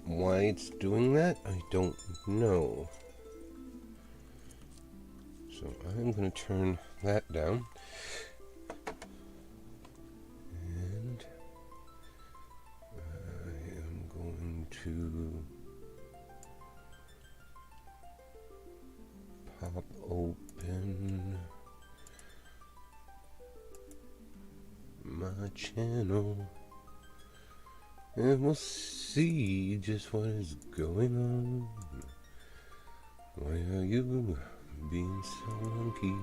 Why it's doing that, I don't know. So I'm going to turn that down. And I am going to pop open my channel. And we'll see just what is going on. Why are you being so monkey?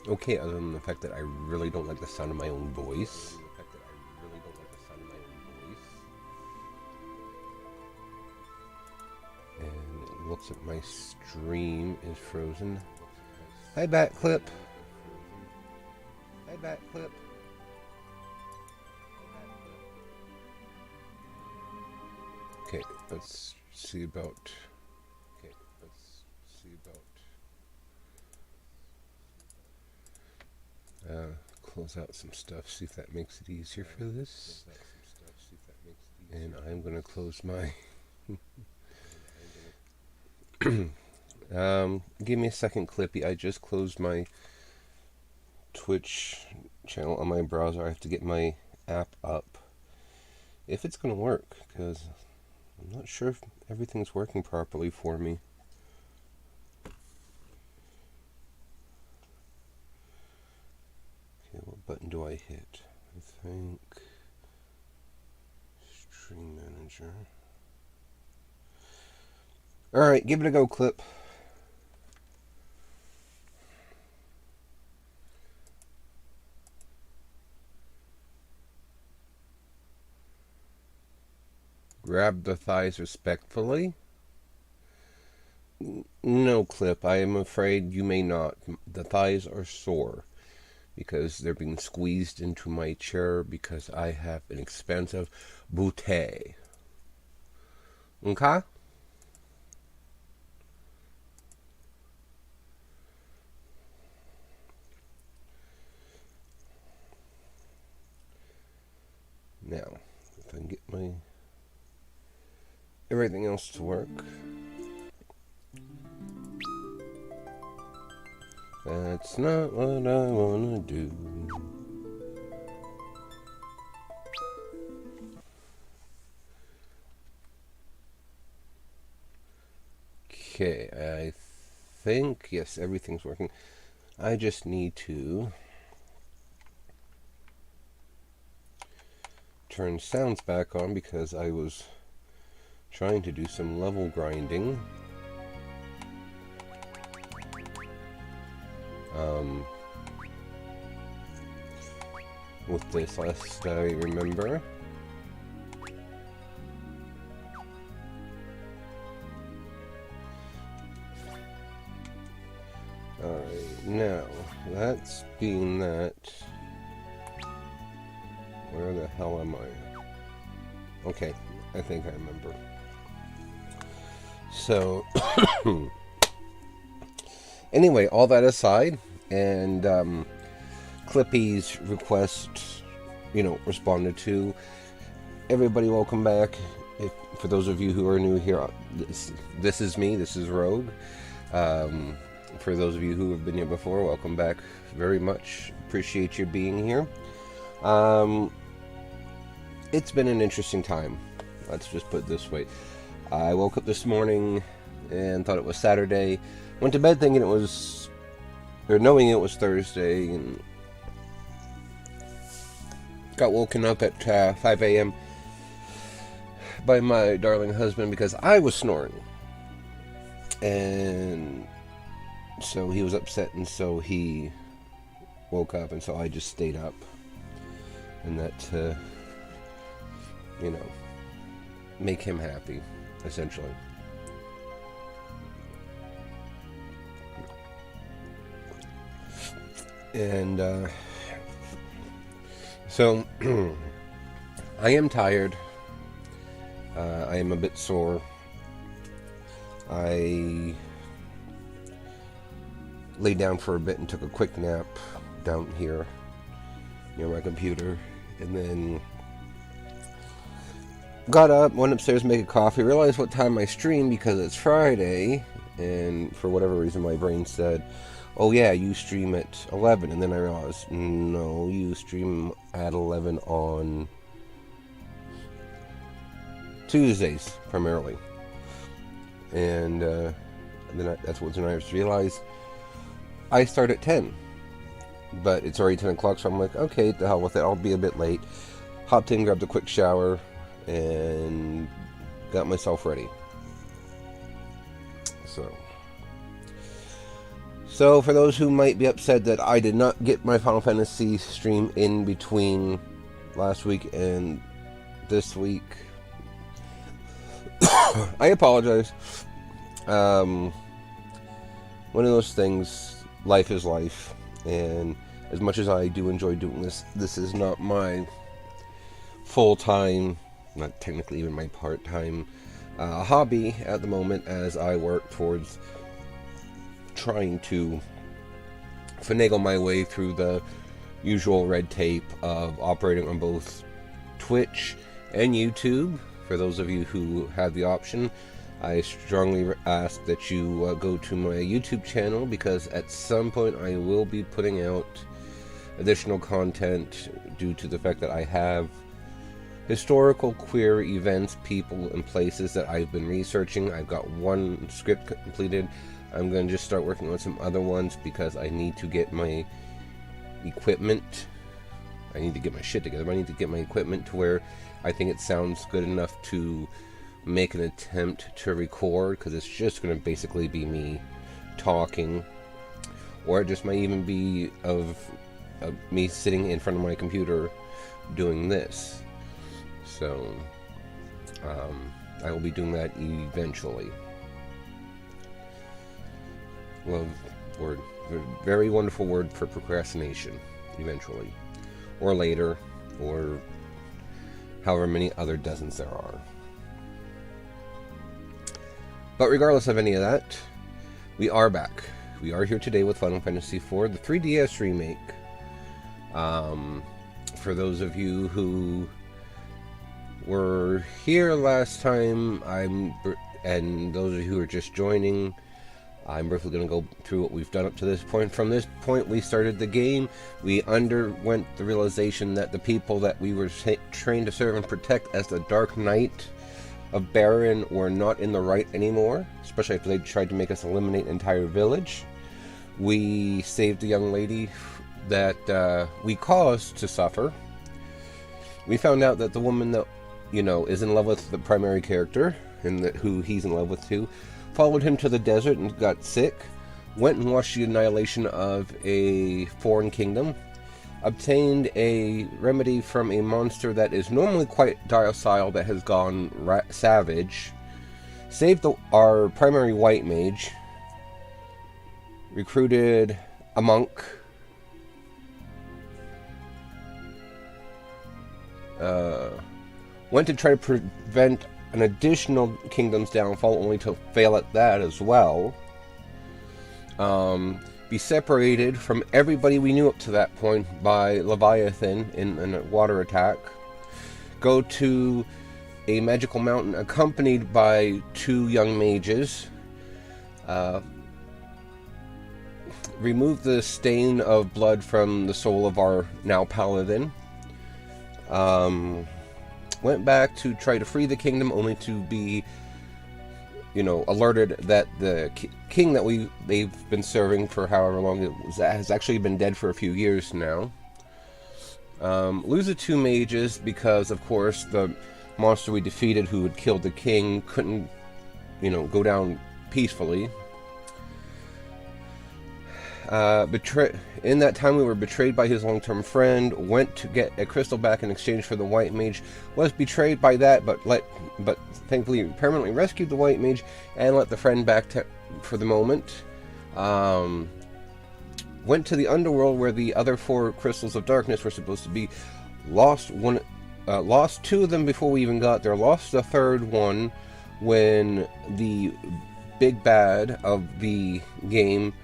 Okay, other than the fact that I really don't like the sound of my own voice. And it looks like my stream is frozen. Hi, Batclip. Hi, Batclip. Okay, let's see about. Close out some stuff, see if that makes it easier for this. And I'm going to close my. Give me a second, Clippy. I just closed my Twitch channel on my browser. I have to get my app up. If it's going to work, because I'm not sure if everything's working properly for me. Okay, what button do I hit? I think Stream Manager. Alright, give it a go, Clip. Grab the thighs respectfully. No, Clip, I am afraid you may not. The thighs are sore because they're being squeezed into my chair because I have an expensive bootay. Okay? Now, if I can get my everything else to work. That's not what I want to do. Okay, I think, yes, everything's working. I just need to turn sounds back on because I was trying to do some level grinding. With this last I remember. Alright, now, that's being that. Where the hell am I? Okay, I think I remember. So, anyway, all that aside, and Clippy's request, responded to. Everybody, welcome back. For those of you who are new here, this is me. This is Rogue. For those of you who have been here before, welcome back very much. Appreciate you being here. It's been an interesting time. Let's just put it this way. I woke up this morning and thought it was Saturday. Went to bed thinking knowing it was Thursday, and got woken up at 5 a.m. by my darling husband because I was snoring. And so he was upset, and so he woke up, and so I just stayed up. And that, make him happy, essentially. And So, I am tired. I am a bit sore. I laid down for a bit and took a quick nap down here near my computer, and then got up, went upstairs to make a coffee, realized what time I streamed because it's Friday, and for whatever reason my brain said, oh yeah, you stream at 11, and then I realized, no, you stream at 11 on Tuesdays, primarily. And then that's when I realized I start at 10, but it's already 10 o'clock, so I'm like, okay, the hell with it, I'll be a bit late. Hopped in, grabbed a quick shower, and got myself ready. So for those who might be upset that I did not get my Final Fantasy stream in between last week and this week, I apologize. One of those things, life is life, and as much as I do enjoy doing this, this is not my full-time, not technically even my part-time hobby at the moment, as I work towards trying to finagle my way through the usual red tape of operating on both Twitch and YouTube. For those of you who have the option, I strongly ask that you go to my YouTube channel, because at some point I will be putting out additional content due to the fact that I have historical queer events, people, and places that I've been researching. I've got one script completed. I'm going to just start working on some other ones because I need to get my equipment. I need to get my shit together. I need to get my equipment to where I think it sounds good enough to make an attempt to record, because it's just going to basically be me talking, or it just might even be of me sitting in front of my computer doing this. So I will be doing that eventually. Love word, very wonderful word for procrastination. Eventually, or later, or however many other dozens there are. But regardless of any of that, we are back. We are here today with Final Fantasy IV, the 3DS remake. For those of you who were here last time, and those of you who are just joining, I'm briefly going to go through what we've done up to this point. From this point, we started the game. We underwent the realization that the people that we were trained to serve and protect as the Dark Knight of Baron were not in the right anymore, especially after they tried to make us eliminate an entire village. We saved the young lady that we caused to suffer. We found out that the woman that, is in love with the primary character, and who he's in love with too, followed him to the desert and got sick, went and watched the annihilation of a foreign kingdom, obtained a remedy from a monster that is normally quite docile that has gone savage, saved our primary white mage, recruited a monk, went to try to prevent an additional kingdom's downfall, only to fail at that as well. Be separated from everybody we knew up to that point by Leviathan in a water attack. Go to a magical mountain accompanied by 2 young mages. Remove the stain of blood from the soul of our now paladin. Went back to try to free the kingdom, only to be, alerted that the king that they've been serving for however long has actually been dead for a few years now. Lose the 2 mages because, of course, the monster we defeated who had killed the king couldn't, go down peacefully. In that time, we were betrayed by his long-term friend. Went to get a crystal back in exchange for the white mage. Was betrayed by that, but thankfully permanently rescued the white mage and let the friend back for the moment. Went to the underworld where the other 4 crystals of darkness were supposed to be. Lost one, lost two of them before we even got there. Lost the third one when the big bad of the game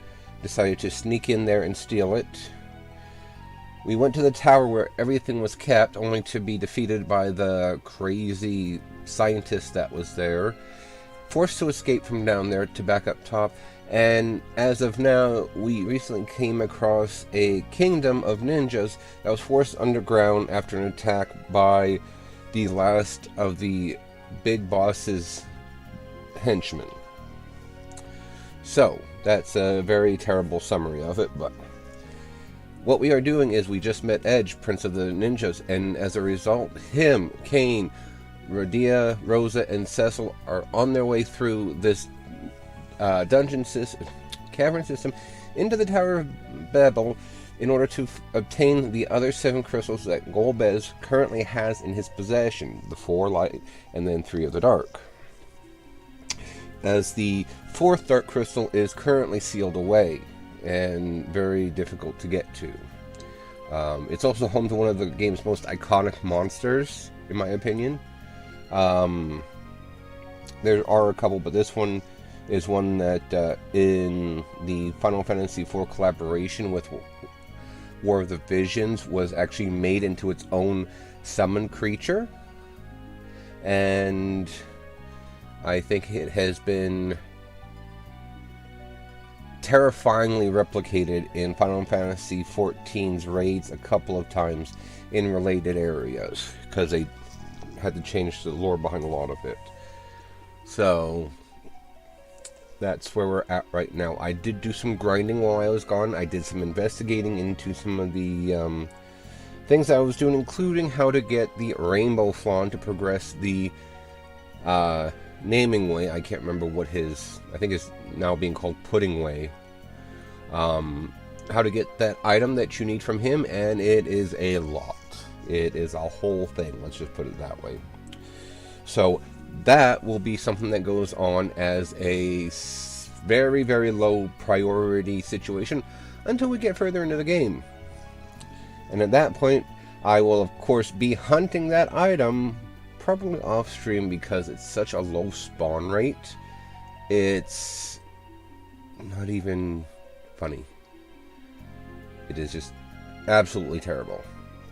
decided to sneak in there and steal it. We went to the tower where everything was kept, only to be defeated by the crazy scientist that was there. Forced to escape from down there to back up top. And as of now, we recently came across a kingdom of ninjas that was forced underground after an attack by the last of the big boss's henchmen. So, that's a very terrible summary of it, but what we are doing is we just met Edge, Prince of the Ninjas, and as a result, him, Kane, Radia, Rosa, and Cecil are on their way through this cavern system into the Tower of Babel in order to obtain the other 7 crystals that Golbez currently has in his possession, the 4 light and then 3 of the dark, as the 4th dark crystal is currently sealed away and very difficult to get to. It's also home to one of the game's most iconic monsters, in my opinion. There are a couple, but this one is one that in the Final Fantasy IV collaboration with War of the Visions was actually made into its own summoned creature, and I think it has been terrifyingly replicated in Final Fantasy XIV's raids a couple of times in related areas, because they had to change the lore behind a lot of it. So that's where we're at right now. I did do some grinding while I was gone. I did some investigating into some of the things I was doing, including how to get the Rainbow Flawn to progress the naming way. I can't remember what his, I think it's now being called Pudding Way. How to get that item that you need from him, and it is a lot. It is a whole thing, let's just put it that way. So that will be something that goes on as a very, very low priority situation until we get further into the game. And at that point, I will of course be hunting that item, probably off stream, because it's such a low spawn rate. It's not even funny. It is just absolutely terrible.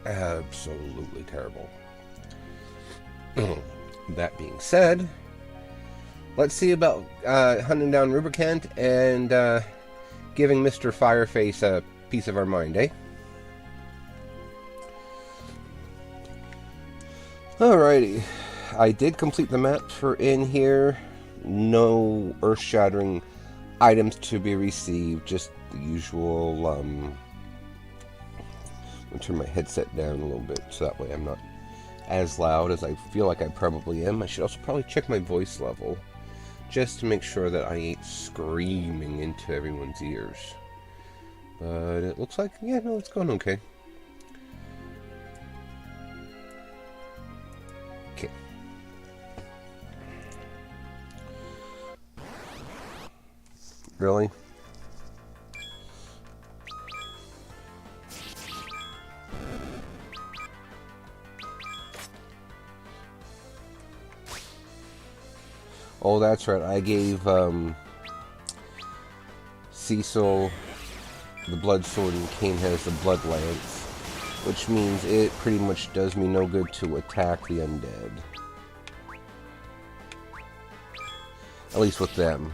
Absolutely terrible. That being said, let's see about hunting down Rubicant and giving Mr. Fireface a piece of our mind, eh? Alrighty. I did complete the maps for in here. No earth-shattering items to be received, just the usual. I'll turn my headset down a little bit so that way I'm not as loud as I feel like I probably am. I should also probably check my voice level just to make sure that I ain't screaming into everyone's ears. But it looks like, yeah, no, it's going okay. Okay. Really? Oh, that's right. I gave Cecil the Blood Sword and Kane has the Blood Lance, which means it pretty much does me no good to attack the undead. At least with them.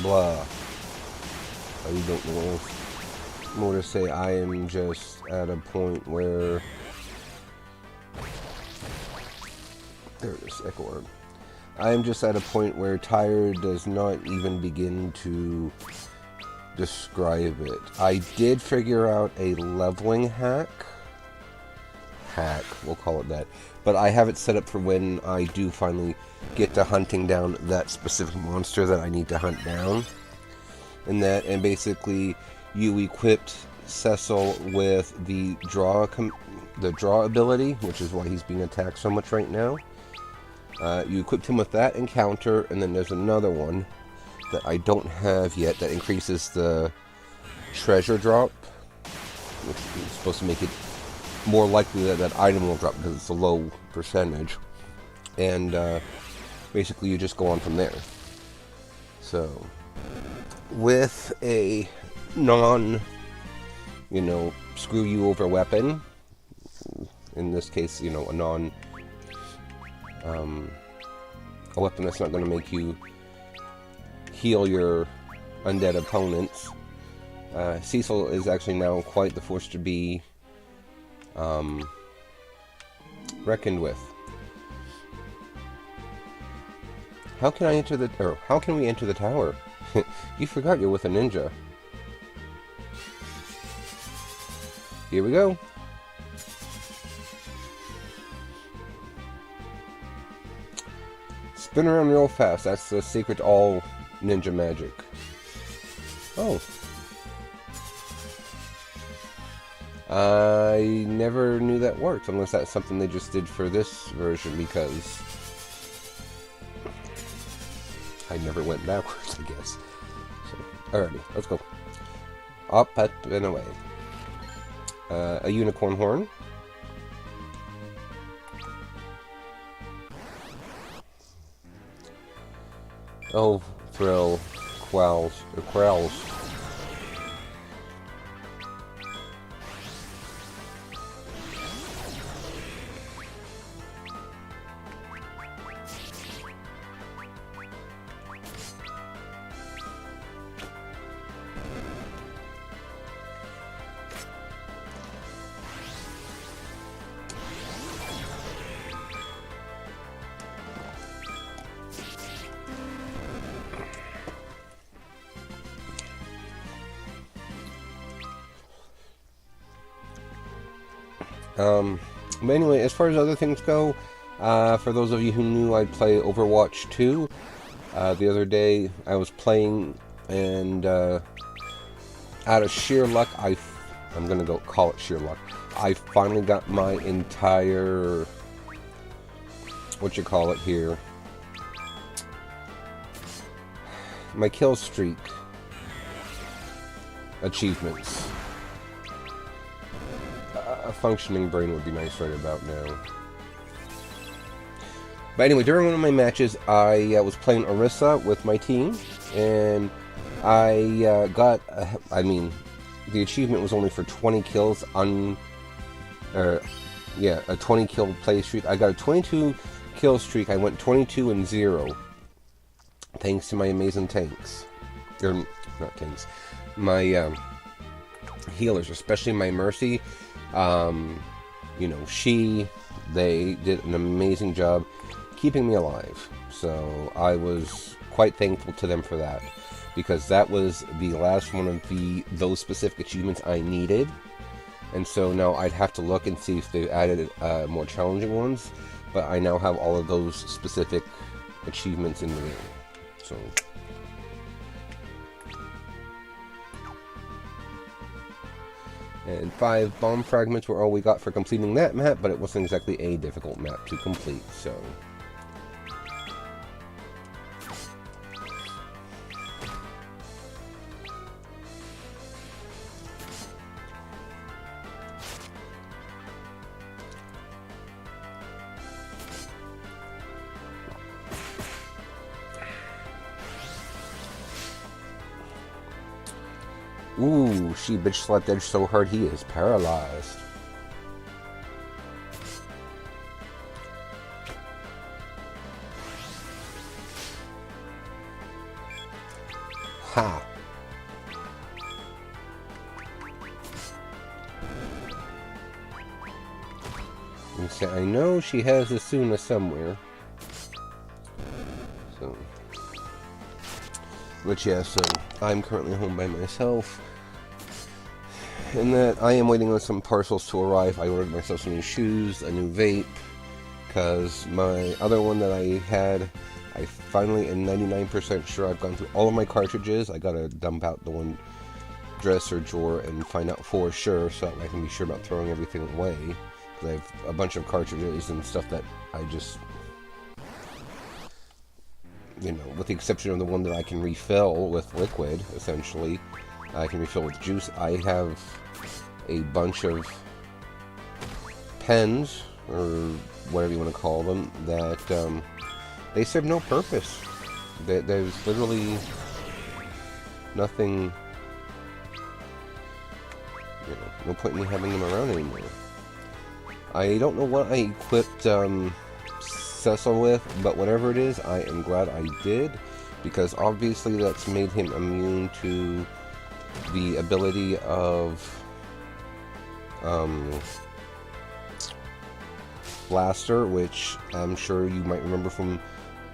Blah. I don't know more to say. I am just at a point where there it is, Echo Orb. I am just at a point where tired does not even begin to describe it. I did figure out a leveling hack, we'll call it that, but I have it set up for when I do finally get to hunting down that specific monster that I need to hunt down. in that, and basically you equipped Cecil with the draw ability, which is why he's being attacked so much right now. You equipped him with that encounter, and then there's another one that I don't have yet that increases the treasure drop, which is supposed to make it more likely that that item will drop because it's a low percentage. And basically you just go on from there. So with a screw you over weapon, in this case, a weapon that's not going to make you heal your undead opponents, Cecil is actually now quite the force to be reckoned with. How can we enter the tower? You forgot you're with a ninja. Here we go. Spin around real fast. That's the secret to all ninja magic. Oh. I never knew that worked, unless that's something they just did for this version, because I never went backwards, I guess. So, alrighty, let's go. Up and away. A unicorn horn. Oh, thrill, quells. But anyway, as far as other things go, for those of you who knew I'd play Overwatch 2, the other day I was playing, and out of sheer luck, I'm gonna go call it sheer luck, I finally got my entire, my kill streak achievements. A functioning brain would be nice right about now. But anyway, during one of my matches, I was playing Orisa with my team, and I got, the achievement was only for 20 kills a 20 kill play streak. I got a 22 kill streak. I went 22-0, thanks to my amazing tanks. Or, not tanks. My healers, especially my Mercy. They did an amazing job keeping me alive. So I was quite thankful to them for that, because that was the last one of those specific achievements I needed. And so now I'd have to look and see if they've added more challenging ones, but I now have all of those specific achievements in the game. So and 5 bomb fragments were all we got for completing that map, but it wasn't exactly a difficult map to complete, so. Ooh, she bitch slapped Edge so hard he is paralyzed. Ha! And so I know she has Asuna somewhere. So. But yeah, so I'm currently home by myself. And that I am waiting on some parcels to arrive. I ordered myself some new shoes, a new vape, because my other one that I had I finally am 99% sure I've gone through all of my cartridges. I gotta dump out the one dresser drawer and find out for sure so that I can be sure about throwing everything away. Because I have a bunch of cartridges and stuff that I just, you know, with the exception of the one that I can refill with liquid, essentially. I can refill with juice. I have a bunch of pens, or whatever you want to call them, that they serve no purpose. There's literally nothing, you know, no point in me having them around anymore. I don't know what I equipped Cecil with, but whatever it is, I am glad I did, because obviously that's made him immune to the ability of Blaster, which I'm sure you might remember from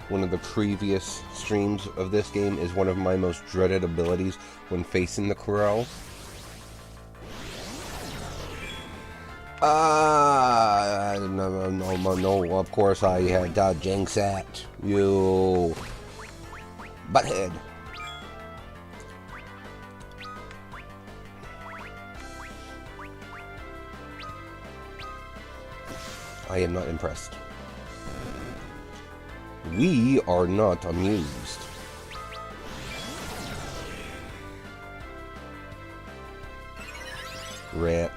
one of the previous streams of this game, is one of my most dreaded abilities when facing the Corel. No, of course I had jinx that, you butthead. I am not impressed. We are not amused. Rip.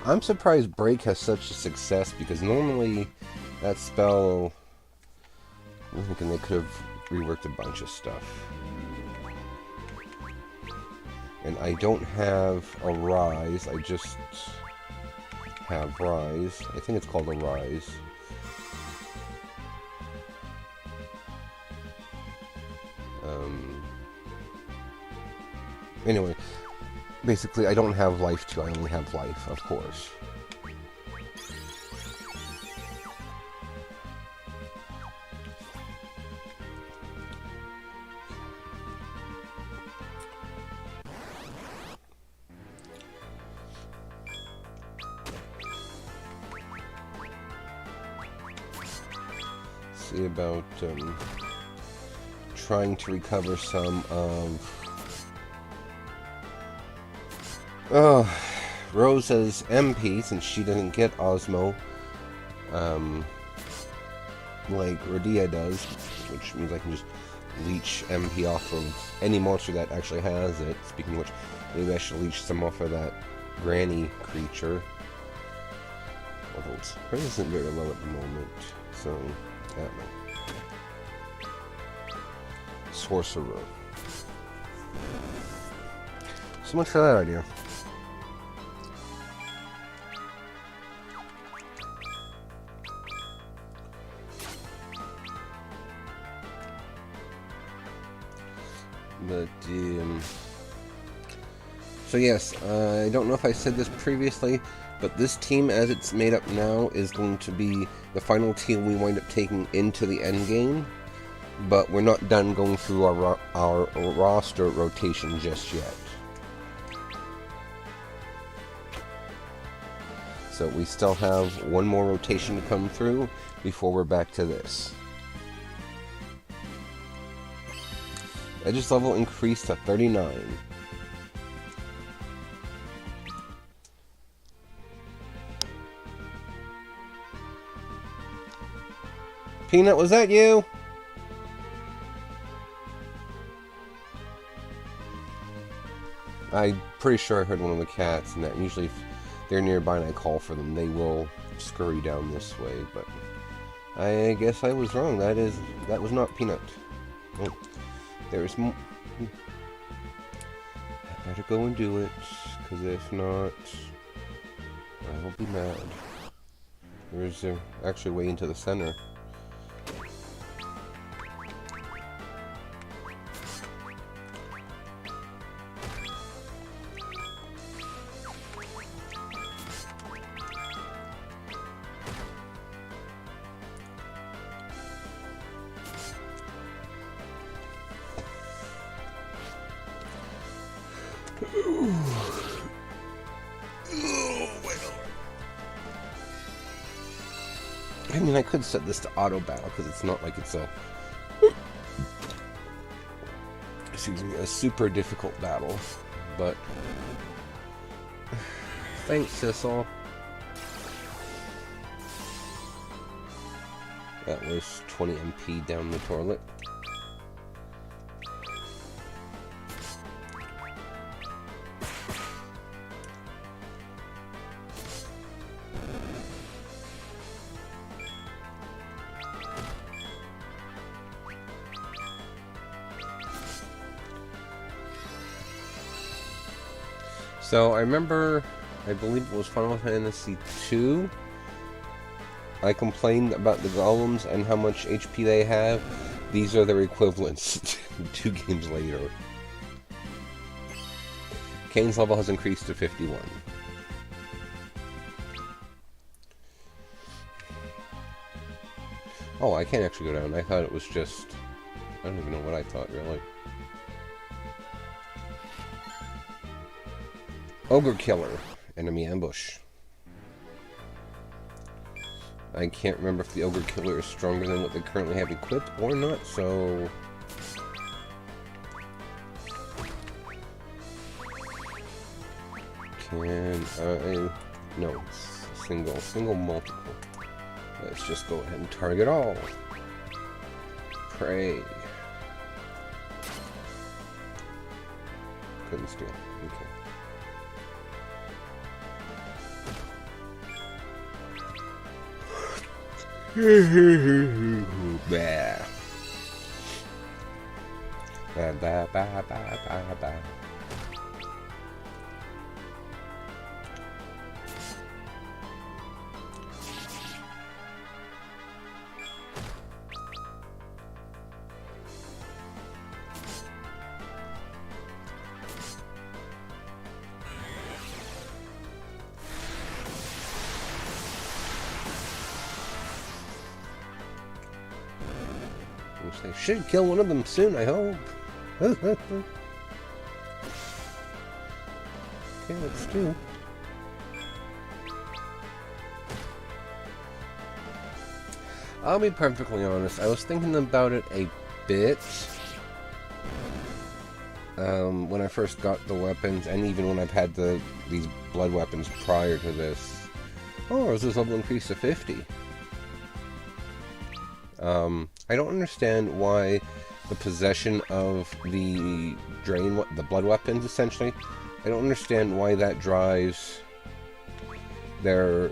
I'm surprised Break has such a success, because normally that spell, I'm thinking they could have reworked a bunch of stuff. And I don't have a Rise, I just have Rise. I think it's called a Rise. Anyway, basically I don't have Life 2, I only have Life, of course. See about trying to recover some of Rosa's MP, since she didn't get Osmo like Radia does, which means I can just leech MP off of any monster that actually has it. Speaking of which, maybe I should leech some off of that Granny creature. Although its price isn't very low at the moment, so I don't know. Sorcerer. So much for that idea. But, so yes, I don't know if I said this previously, but this team, as it's made up now, is going to be the final team we wind up taking into the end game. But we're not done going through our roster rotation just yet. So we still have one more rotation to come through before we're back to this. Edge's level increased to 39. Peanut, was that you? I'm pretty sure I heard one of the cats, and that usually if they're nearby and I call for them, they will scurry down this way, but I guess I was wrong. That was not Peanut. Oh, there's more. I better go and do it, because if not, I will be mad. There's actually way into the center. I mean, I could set this to auto battle because it's not like it's a, excuse me, a super difficult battle. But thanks, Sissel. That was 20 MP down the toilet. So I remember, I believe it was Final Fantasy II. I complained about the golems and how much HP they have. These are their equivalents 2 games later. Kane's level has increased to 51. Oh, I can't actually go down. I thought it was just... I don't even know what I thought, really. Ogre Killer. Enemy ambush. I can't remember if the Ogre Killer is stronger than what they currently have equipped or not, so... Can I... No, it's single multiple. Let's just go ahead and target all. Pray. Couldn't steal. Okay. Bah. Ba ba ba ba ba ba. They should kill one of them soon, I hope. Okay, let's do. I'll be perfectly honest, I was thinking about it a bit when I first got the weapons, and even when I've had these blood weapons prior to this. Oh, is this level increased to 50? I don't understand why the possession of the the blood weapons, essentially, I don't understand why that drives their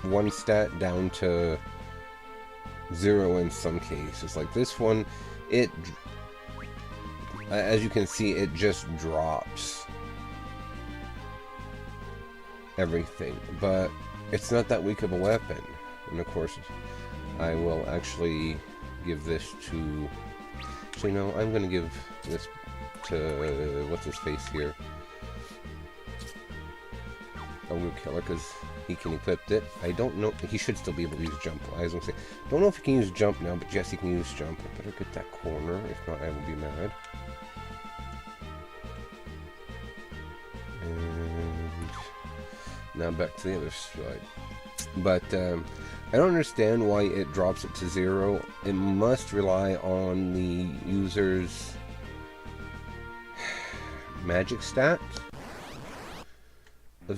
one stat down to 0 in some cases. Like this one, it, as you can see, it just drops everything, but it's not that weak of a weapon. And of course, I will actually give this to... So, you know, I'm going to give this to... what's his face here? Ogre Killer, because he can equip it. I don't know... He should still be able to use jump. I was going to say, don't know if he can use jump now, but yes, he can use jump. I better get that corner. If not, I will be mad. And... now back to the other side. But, I don't understand why it drops it to 0. It must rely on the user's magic stat.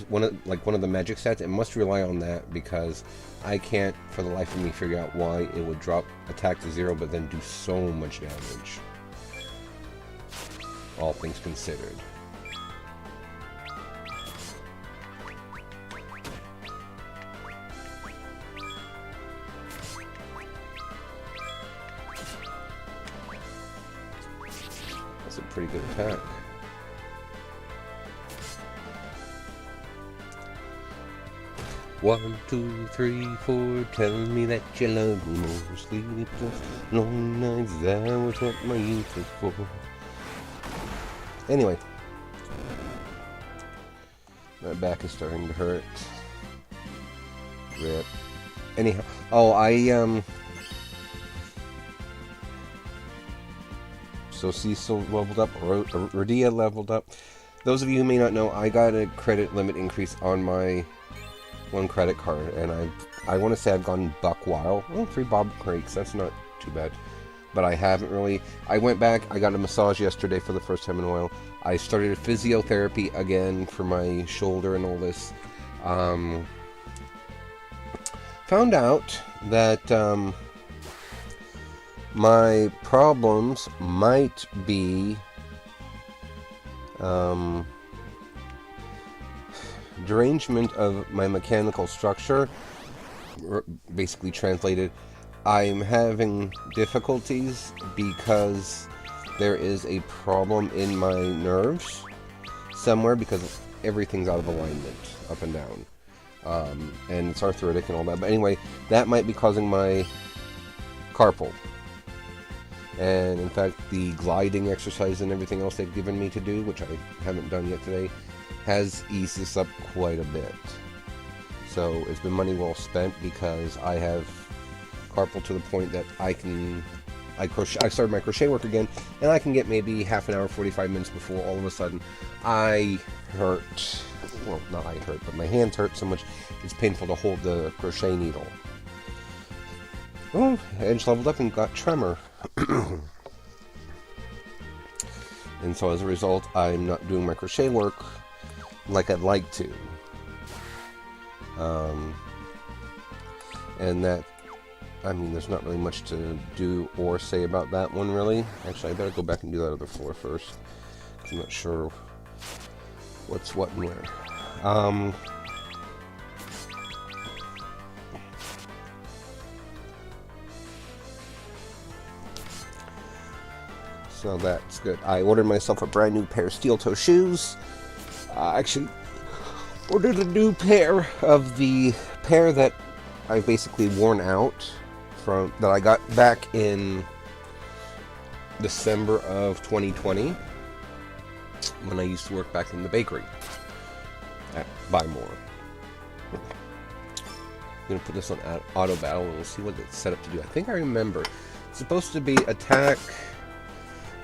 One of the magic stats. It must rely on that, because I can't for the life of me figure out why it would drop attack to 0 but then do so much damage. All things considered. That's a pretty good attack. One, two, three, four, tell me that you love me more. Sleepless, long nights, that was what my youth was for. Anyway. My back is starting to hurt. Rip. Anyhow. Oh, so Cecil leveled up, Radia leveled up. Those of you who may not know, I got a credit limit increase on my one credit card, and I want to say I've gone buck wild. Oh, 3 bob crakes, that's not too bad. But I haven't really. I went back, I got a massage yesterday for the first time in a while. I started physiotherapy again for my shoulder and all this. Found out that my problems might be derangement of my mechanical structure. Basically translated, I'm having difficulties because there is a problem in my nerves somewhere, because everything's out of alignment up and down, and it's arthritic and all that. But anyway, that might be causing my carpal. And in fact, the gliding exercise and everything else they've given me to do, which I haven't done yet today, has eased this up quite a bit. So it's been money well spent, because I have carpal to the point that I started my crochet work again, and I can get maybe half an hour, 45 minutes before all of a sudden I hurt. Well, not I hurt, but my hands hurt so much it's painful to hold the crochet needle. Oh, Edge leveled up and got tremor. And so as a result, I'm not doing my crochet work like I'd like to. And that, I mean, there's not really much to do or say about that one, really. Actually, I better go back and do that other floor first. I'm not sure what's what and where. So that's good. I ordered myself a brand new pair of steel toe shoes. Actually, ordered a new pair of the pair that I've basically worn out from, that I got back in December of 2020 when I used to work back in the bakery at Buy More. I'm gonna put this on auto battle and we'll see what it's set up to do. I think I remember. It's supposed to be attack.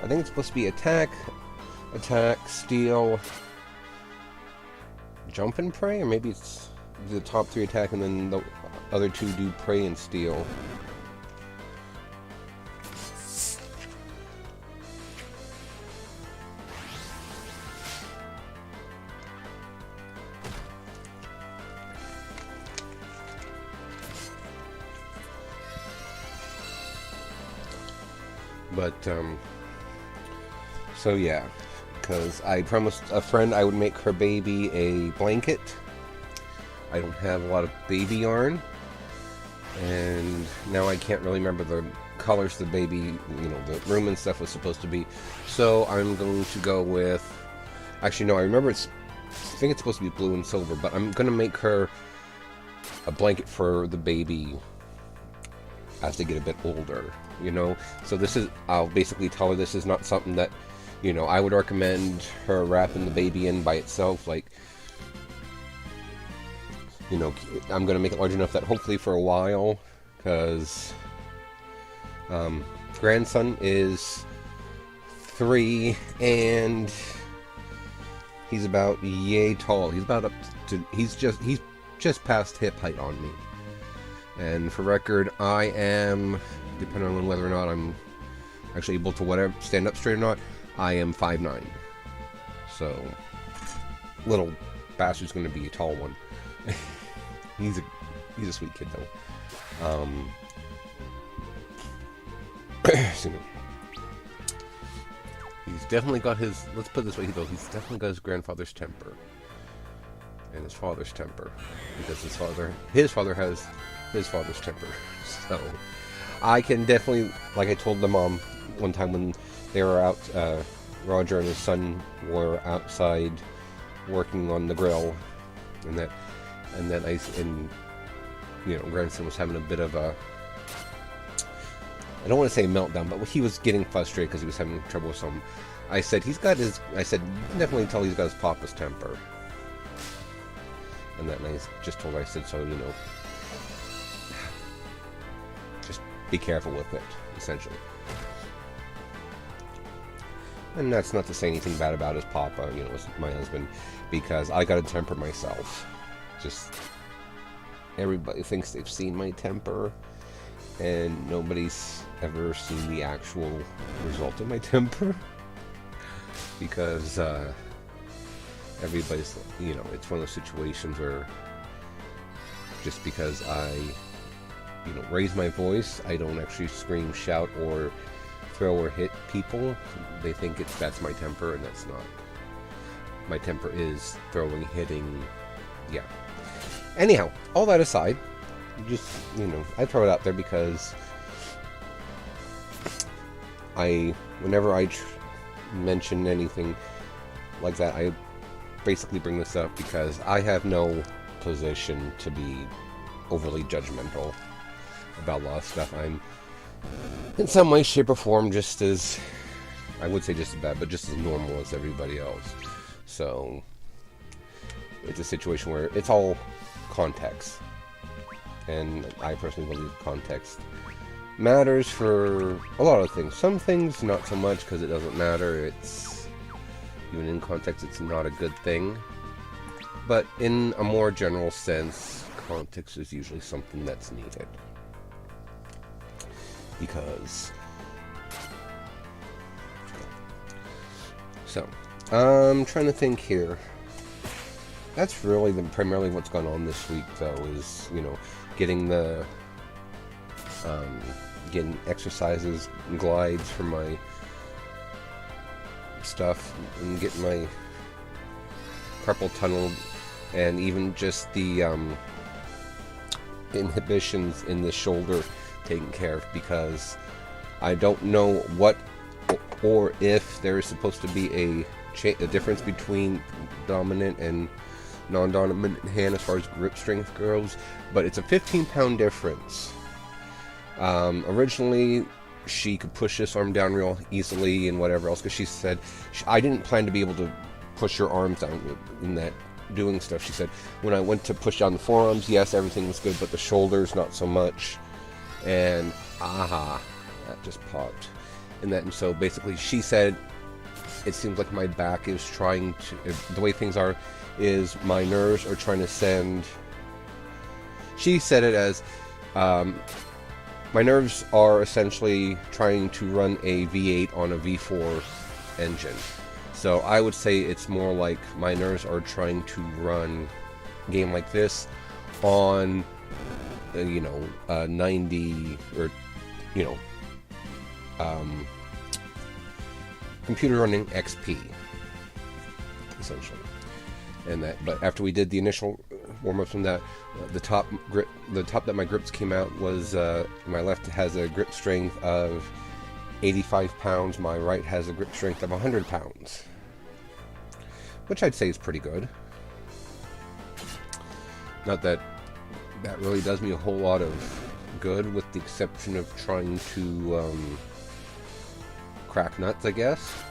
I think it's supposed to be attack, steal, jump and pray, or maybe it's the top 3 attack and then the other 2 do pray and steal. But, so yeah, because I promised a friend I would make her baby a blanket. I don't have a lot of baby yarn, and now I can't really remember the colors the baby, the room and stuff was supposed to be. So I'm going to go with, actually no, I remember I think it's supposed to be blue and silver, but I'm going to make her a blanket for the baby as they get a bit older, So this is, I'll basically tell her this is not something that, I would recommend her wrapping the baby in by itself. Like, I'm going to make it large enough that hopefully for a while, because grandson is 3 and he's about yay tall. He's about up to, he's just past hip height on me. And for record, I am, depending on whether or not I'm actually able to stand up straight or not, I am 5'9". So, little bastard's going to be a tall one. He's a sweet kid though. He's definitely got his, let's put it this way, he's definitely got his grandfather's temper. And his father's temper. Because his father has his father's temper. So, I can definitely, like I told the mom one time when they were out, Roger and his son were outside working on the grill, and grandson was having a bit of a, I don't want to say meltdown, but he was getting frustrated because he was having trouble with something. I said, you can definitely tell he's got his papa's temper. And then I just told her, I said, so, just be careful with it, essentially. And that's not to say anything bad about his papa, my husband, because I got a temper myself. Just everybody thinks they've seen my temper, and nobody's ever seen the actual result of my temper. Because everybody's, it's one of those situations where just because I, raise my voice, I don't actually scream, shout, or throw or hit people. They think that's my temper, and that's not. My temper is throwing, hitting, yeah. Anyhow, all that aside, just, I throw it out there because whenever I mention anything like that, I basically bring this up because I have no position to be overly judgmental about a lot of stuff. I'm in some way, shape, or form just as, I would say just as bad, but just as normal as everybody else. So it's a situation where it's all context, and I personally believe context matters for a lot of things. Some things not so much because it doesn't matter. It's even in context, it's not a good thing. But in a more general sense, context is usually something that's needed. Because so I'm trying to think here. That's really primarily what's gone on this week, though, is getting the getting exercises and glides for my stuff, and getting my carpal tunnel, and even just the inhibitions in the shoulder taken care of, because I don't know what or if there is supposed to be a difference between dominant and non-dominant hand as far as grip strength goes, but it's a 15-pound difference. Originally, she could push this arm down real easily and whatever else, because she said, I didn't plan to be able to push her arms down in that doing stuff. She said, when I went to push down the forearms, yes, everything was good, but the shoulders, not so much. And, that just popped. And so basically she said, it seems like my back is trying to, the way things are, is my nerves are trying to send, she said it as, my nerves are essentially trying to run a V8 on a V4 engine. So I would say it's more like my nerves are trying to run a game like this on, 90 or, computer running XP, essentially. And that, but after we did the initial warm-ups from that, the top that my grips came out was, my left has a grip strength of 85 pounds, my right has a grip strength of 100 pounds, which I'd say is pretty good. Not that really does me a whole lot of good, with the exception of trying to crack nuts, I guess,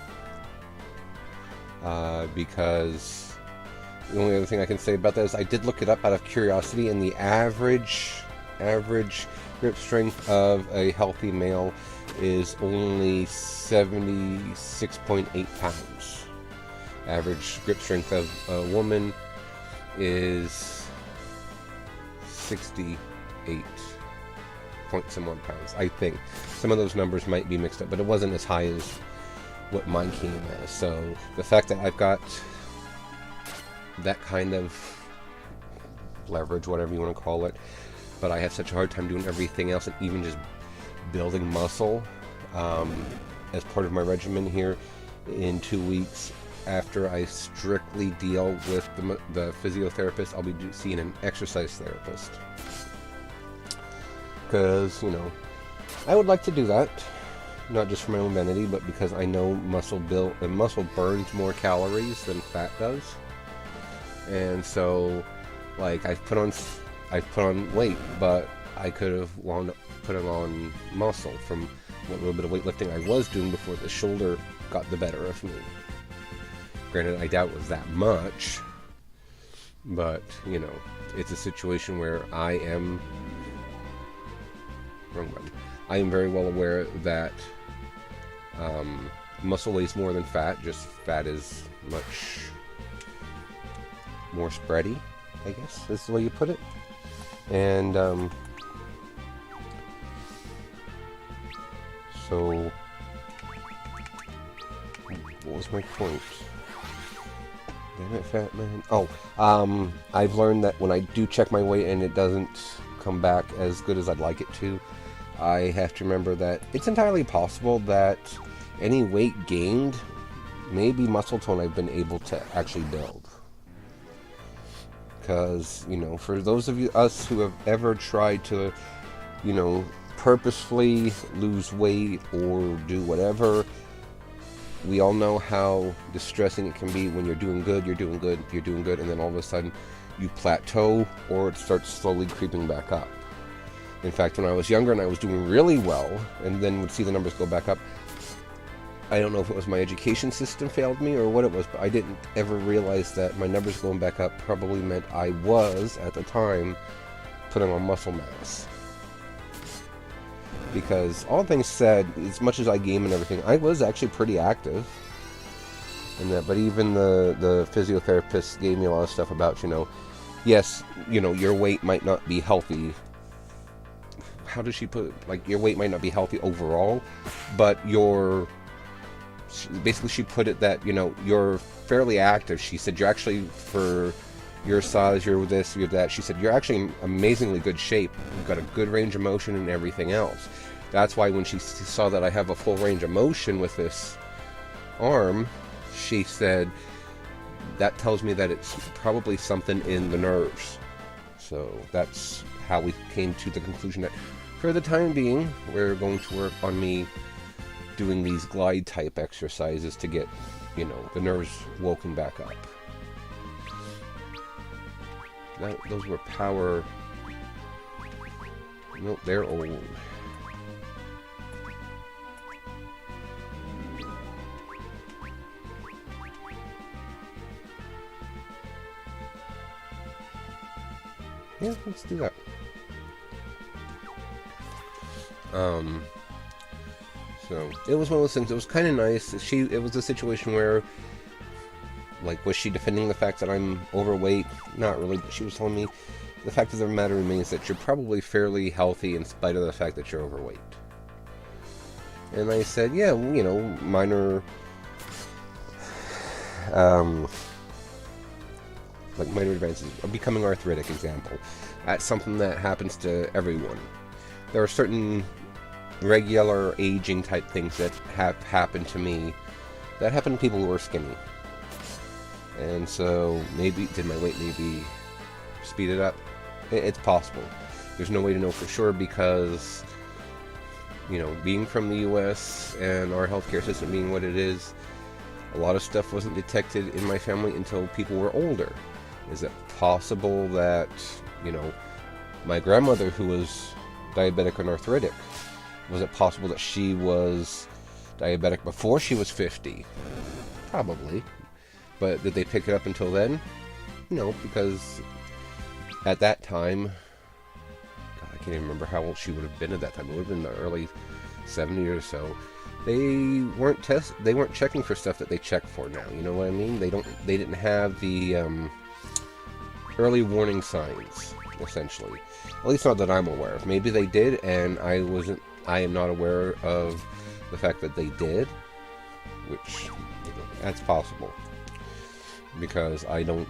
because the only other thing I can say about that is I did look it up out of curiosity, and the average grip strength of a healthy male is only 76.8 pounds. Average grip strength of a woman is 68 point some odd pounds. I think some of those numbers might be mixed up, but it wasn't as high as what mine came as. So the fact that I've got that kind of leverage, whatever you want to call it, but I have such a hard time doing everything else, and even just building muscle as part of my regimen here in 2 weeks. After I strictly deal with the physiotherapist, I'll be seeing an exercise therapist, because I would like to do that, not just for my own vanity, but because I know muscle burns more calories than fat does. And so, like, I've put on weight, but I could have wound up putting on muscle from what little bit of weightlifting I was doing before the shoulder got the better of me. Granted, I doubt it was that much, but it's a situation where I am very well aware that muscle weighs more than fat. Just fat is much more spready, I guess is the way you put it. And so what was my point? Damn it, fat man. Oh, I've learned that when I do check my weight and it doesn't come back as good as I'd like it to, I have to remember that it's entirely possible that any weight gained may be muscle tone I've been able to actually build. Because, you know, for those of us who have ever tried to, you know, purposefully lose weight or do whatever, we all know how distressing it can be when you're doing good, and then all of a sudden you plateau or it starts slowly creeping back up. In fact, when I was younger and I was doing really well and then would see the numbers go back up, I don't know if it was my education system failed me or what it was, but I didn't ever realize that my numbers going back up probably meant I was, at the time, putting on muscle mass. Because all things said, as much as I game and everything, I was actually pretty active. And that, but even the physiotherapist gave me a lot of stuff about, you know, yes, you know, your weight might not be healthy. How does she put it? Like, your weight might not be healthy overall, but basically she put it that, you know, you're fairly active. She said you're actually, for your size, you're this, you're that. She said you're actually in amazingly good shape. You've got a good range of motion and everything else. That's why when she saw that I have a full range of motion with this arm, she said that tells me that it's probably something in the nerves. So that's how we came to the conclusion that for the time being, we're going to work on me doing these glide type exercises to get, you know, the nerves woken back up. Those were power. Nope, they're old. Yeah, let's do that. So it was one of those things. It was kind of nice. It was a situation where, like, was she defending the fact that I'm overweight? Not really, but she was telling me the fact of the matter remains that you're probably fairly healthy in spite of the fact that you're overweight. And I said, yeah, you know, minor, like minor advances, becoming arthritic example. That's something that happens to everyone. There are certain regular aging type things that have happened to me, that happen to people who are skinny. And so maybe, did my weight maybe speed it up? It's possible. There's no way to know for sure because, you know, being from the US and our healthcare system being what it is, a lot of stuff wasn't detected in my family until people were older. Is it possible that, you know, my grandmother who was diabetic and arthritic, was it possible that she was diabetic before she was 50? Probably. But did they pick it up until then? No, because at that time, God, I can't even remember how old she would have been at that time. It would have been in the early 70s or so. They weren't checking for stuff that they check for now. You know what I mean? They didn't have the early warning signs, essentially. At least not that I'm aware of. Maybe they did, and I am not aware of the fact that they did, which, you know, that's possible. Because I don't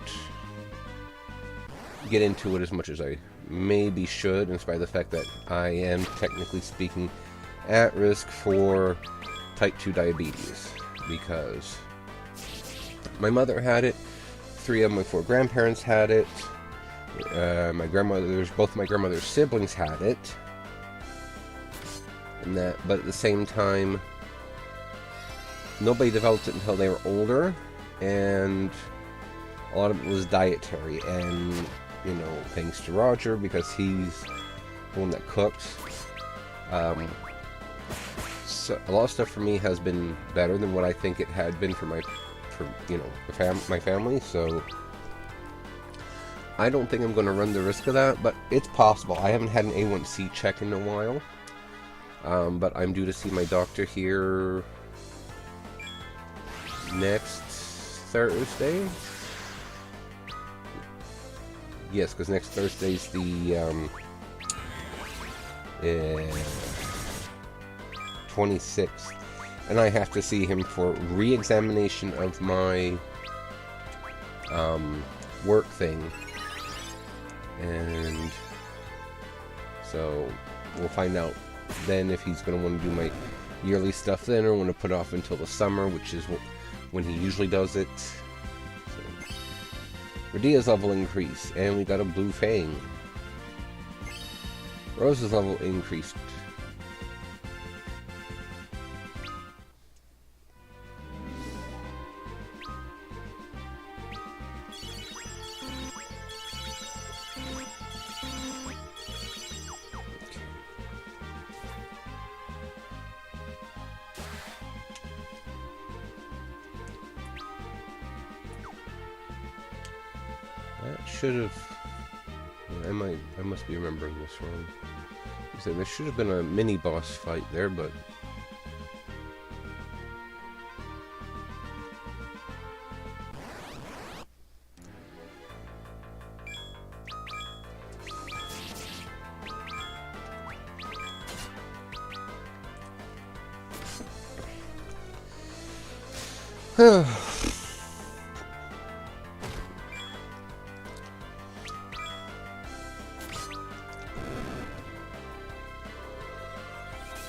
get into it as much as I maybe should, in spite of the fact that I am, technically speaking, at risk for type 2 diabetes. Because my mother had it, 3 of my 4 grandparents had it, both my grandmother's siblings had it, but at the same time, nobody developed it until they were older, and a lot of it was dietary, and, you know, thanks to Roger, because he's the one that cooks, so a lot of stuff for me has been better than what I think it had been for my family, so I don't think I'm going to run the risk of that, but it's possible. I haven't had an A1C check in a while, but I'm due to see my doctor here next Thursday. Yes, because next Thursday's the 26th, and I have to see him for re-examination of my work thing, and so we'll find out then if he's going to want to do my yearly stuff then, or want to put it off until the summer, which is when he usually does it. So, Radia's level increased, and we got a blue fang. Rose's level increased. That should have... I must be remembering this wrong. So there should have been a mini boss fight there, but...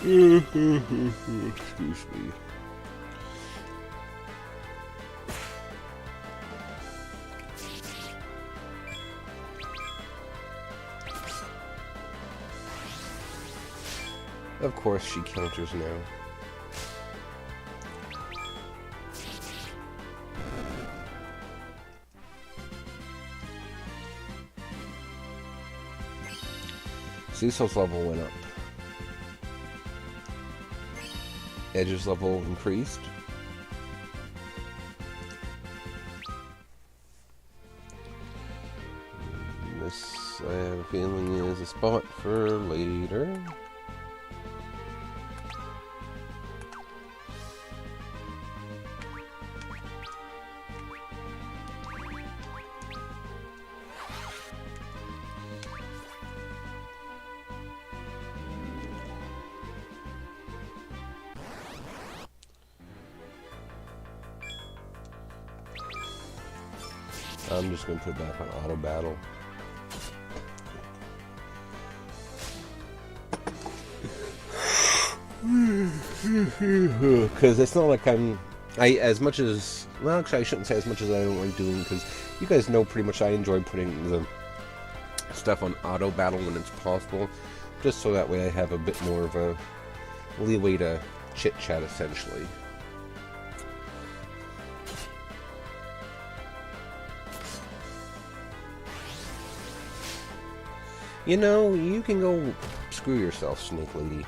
Excuse me. Of course she counters now. Cecil's level went up. Edge's level increased. This, I have a feeling, is a spot for later. I'm just going to put it back on auto battle. Because it's not like as much as, well, actually I shouldn't say as much as I don't like doing, because you guys know pretty much I enjoy putting the stuff on auto battle when it's possible, just so that way I have a bit more of a leeway to chit chat essentially. You know, you can go screw yourself, Snake Lady.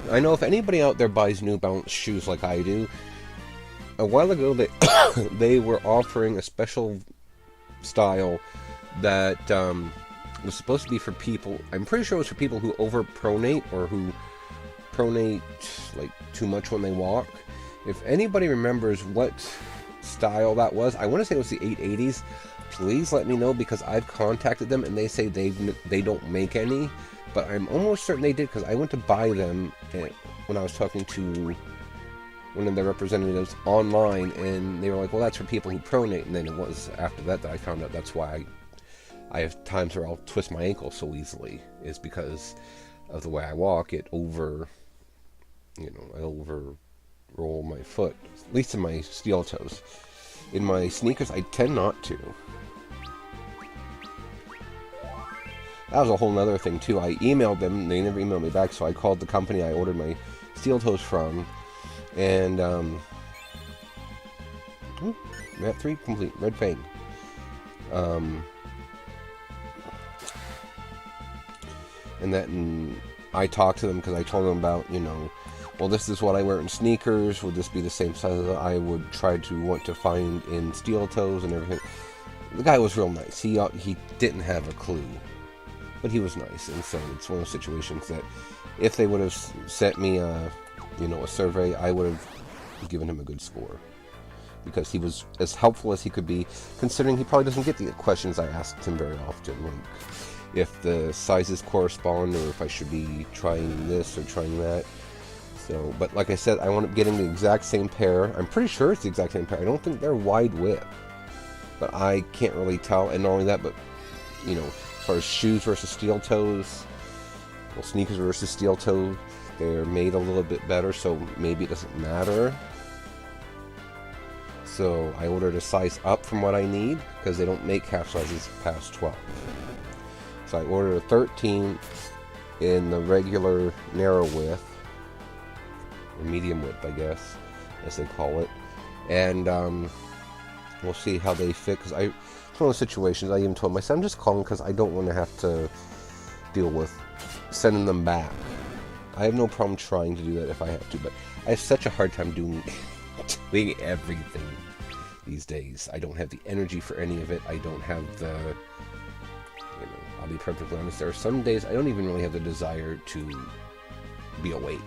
I know if anybody out there buys New Balance shoes like I do, a while ago they were offering a special style that was supposed to be for people, I'm pretty sure it was for people who overpronate or who pronate like too much when they walk. If anybody remembers what style that was, I want to say it was the 880s. Please let me know, because I've contacted them and they say they don't make any, but I'm almost certain they did, because I went to buy them when I was talking to one of the representatives online, and they were like, well, that's for people who pronate. And then it was after that I found out that's why I have times where I'll twist my ankle so easily, is because of the way I walk. I over roll my foot, at least in my steel toes. In my sneakers, I tend not to. That was a whole nother thing too. I emailed them, they never emailed me back, so I called the company I ordered my steel toes from, and map 3 complete, Red Fang. And I talked to them because I told them about, well, this is what I wear in sneakers. Would this be the same size that I would want to find in steel toes and everything? The guy was real nice. He didn't have a clue but he was nice, and so it's one of those situations that if they would have sent me a survey, I would have given him a good score, because he was as helpful as he could be, considering he probably doesn't get the questions I asked him very often, like if the sizes correspond, or if I should be trying this or trying that. So, but like I said, I wound up getting the exact same pair. I'm pretty sure it's the exact same pair. I don't think they're wide width, but I can't really tell. And not only that, but as far as shoes versus steel toes, well, sneakers versus steel toe, they're made a little bit better, so maybe it doesn't matter. So I ordered a size up from what I need, because they don't make half sizes past 12. So I ordered a 13 in the regular narrow width, or medium width, I guess, as they call it. And we'll see how they fit, because it's one of those situations, I even told my son, I'm just calling because I don't want to have to deal with sending them back. I have no problem trying to do that if I have to, but I have such a hard time doing everything these days. I don't have the energy for any of it. I don't have the, I'll be perfectly honest, there are some days I don't even really have the desire to be awake.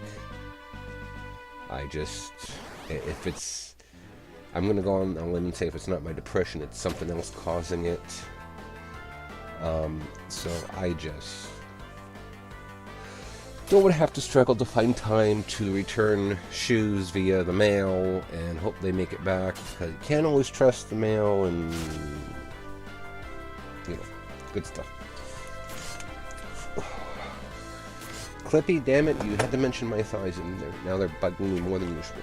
If it's, I'm going to go on a limb and say if it's not my depression, it's something else causing it. So I just don't have to struggle to find time to return shoes via the mail and hope they make it back, because you can't always trust the mail, and good stuff. Clippy, damn it, you had to mention my thighs, and now they're bugging me more than usual.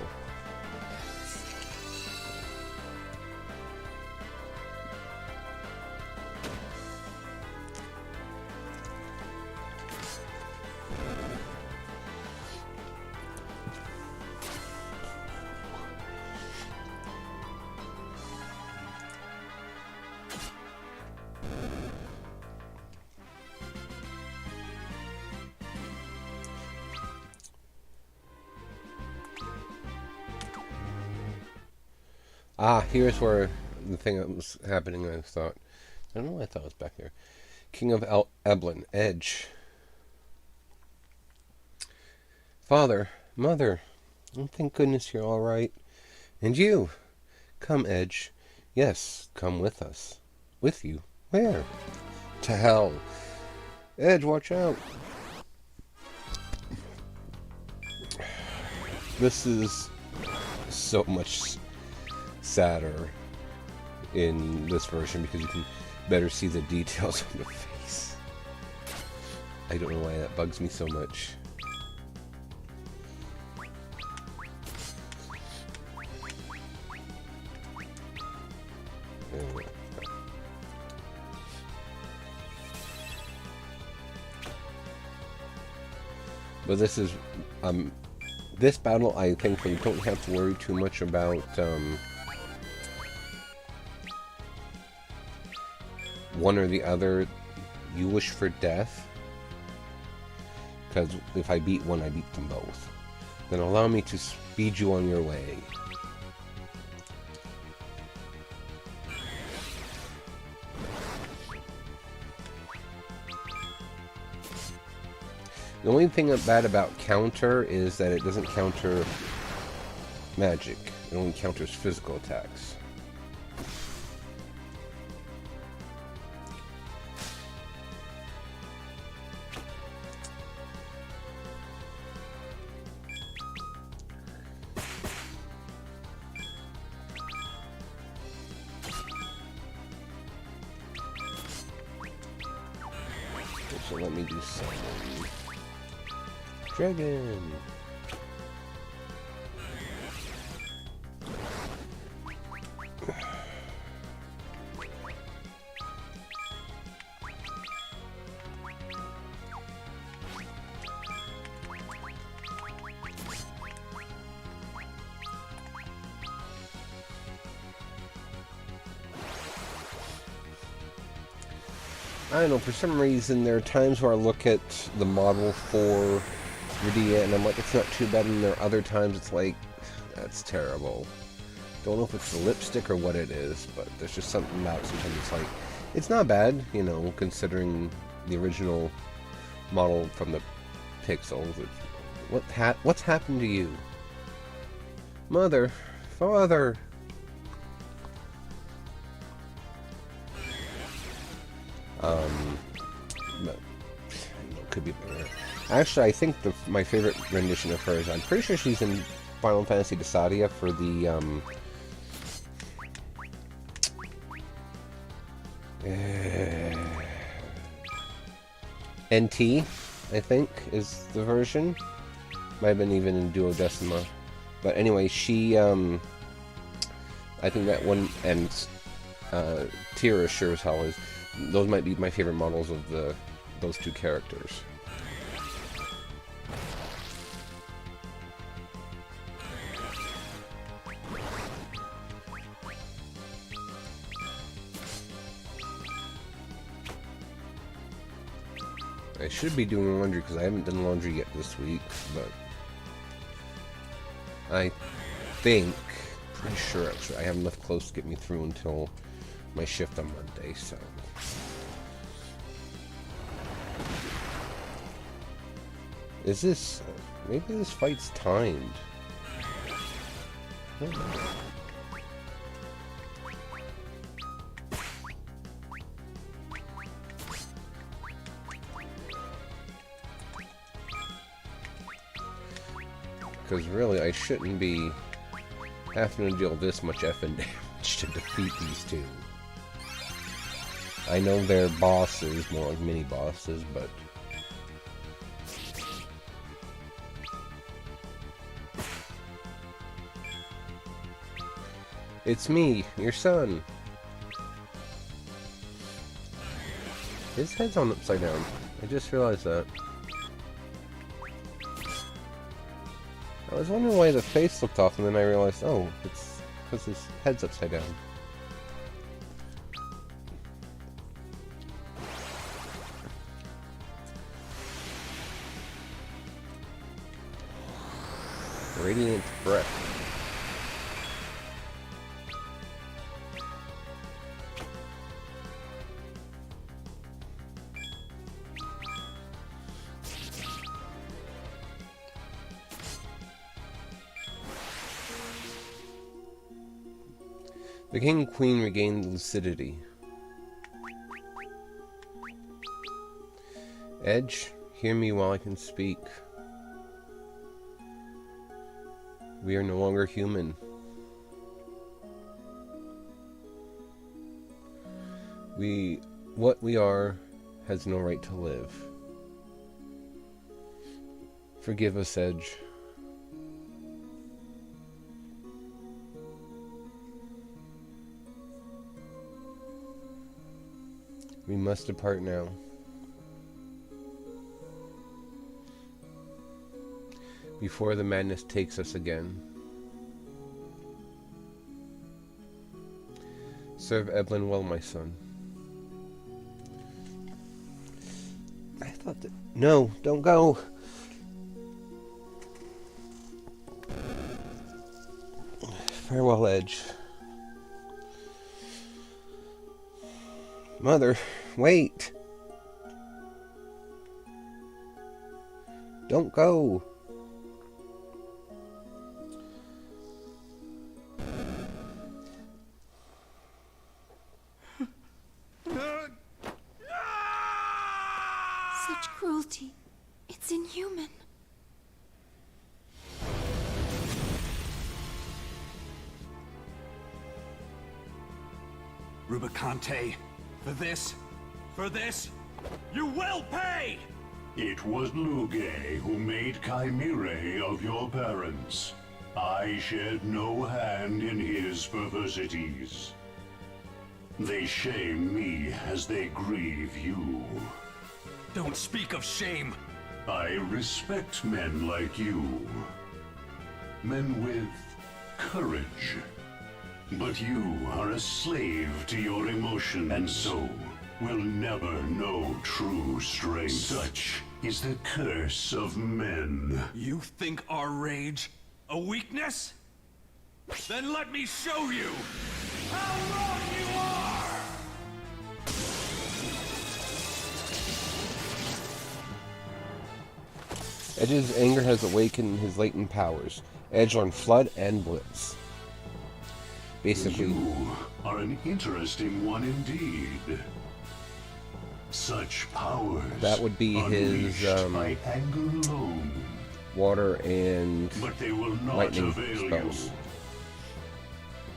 Here's where the thing that was happening, I thought. I don't know why I thought it was back there. King of Eblan, Edge. Father, Mother, oh, thank goodness you're all right. And you? Come, Edge. Yes, come with us. With you? Where? To hell. Edge, watch out. This is so much sadder in this version because you can better see the details on the face. I don't know why that bugs me so much. But this is this battle, I think you don't have to worry too much about one or the other. You wish for death, because if I beat one, I beat them both. Then allow me to speed you on your way. The only thing bad about counter is that it doesn't counter magic. It only counters physical attacks. So let me do something. Dragon! I don't know, for some reason there are times where I look at the model for Rydia and I'm like, it's not too bad, and there are other times it's like, that's terrible. Don't know if it's the lipstick or what it is, but there's just something about it. Sometimes it's like, it's not bad, you know, considering, the original model from the Pixels. What's happened to you? Mother, father. But it could be better. Actually, I think my favorite rendition of hers, I'm pretty sure she's in Final Fantasy Dissidia for the NT, I think, is the version. Might have been even in Duodecima. But anyway, she, I think that one, and Tira sure as hell is, those might be my favorite models of those two characters. I should be doing laundry because I haven't done laundry yet this week, but I think, pretty sure actually, I have enough clothes to get me through until my shift on Monday, so. Is this, maybe this fight's timed. I don't know. Because really, I shouldn't be having to deal this much effing damage to defeat these two. I know they're bosses, more like mini-bosses, but... It's me, your son. His head's on upside down. I just realized that. I was wondering why the face looked off, and then I realized, oh, it's because his head's upside down. Radiant breath. The king and queen regained lucidity. Edge, hear me while I can speak. We are no longer human. What we are has no right to live. Forgive us, Edge. We must depart now. Before the madness takes us again. Serve Evelyn well, my son. I thought that... No, don't go! Farewell, Edge. Mother, wait! Don't go! Such cruelty. It's inhuman. Rubicante, for this, you will pay! It was Lugae who made Chimerae of your parents. I shed no hand in his perversities. They shame me as they grieve you. Don't speak of shame! I respect men like you. Men with courage. But you are a slave to your emotions, and so will never know true strength. Such is the curse of men. You think our rage a weakness? Then let me show you how wrong you are! Edge's anger has awakened his latent powers. Edge learned Flood and Blitz. Basically, You are an interesting one indeed. Such powers. that would be his unleashed by anger alone. water and But they will not lightning avail spells. you.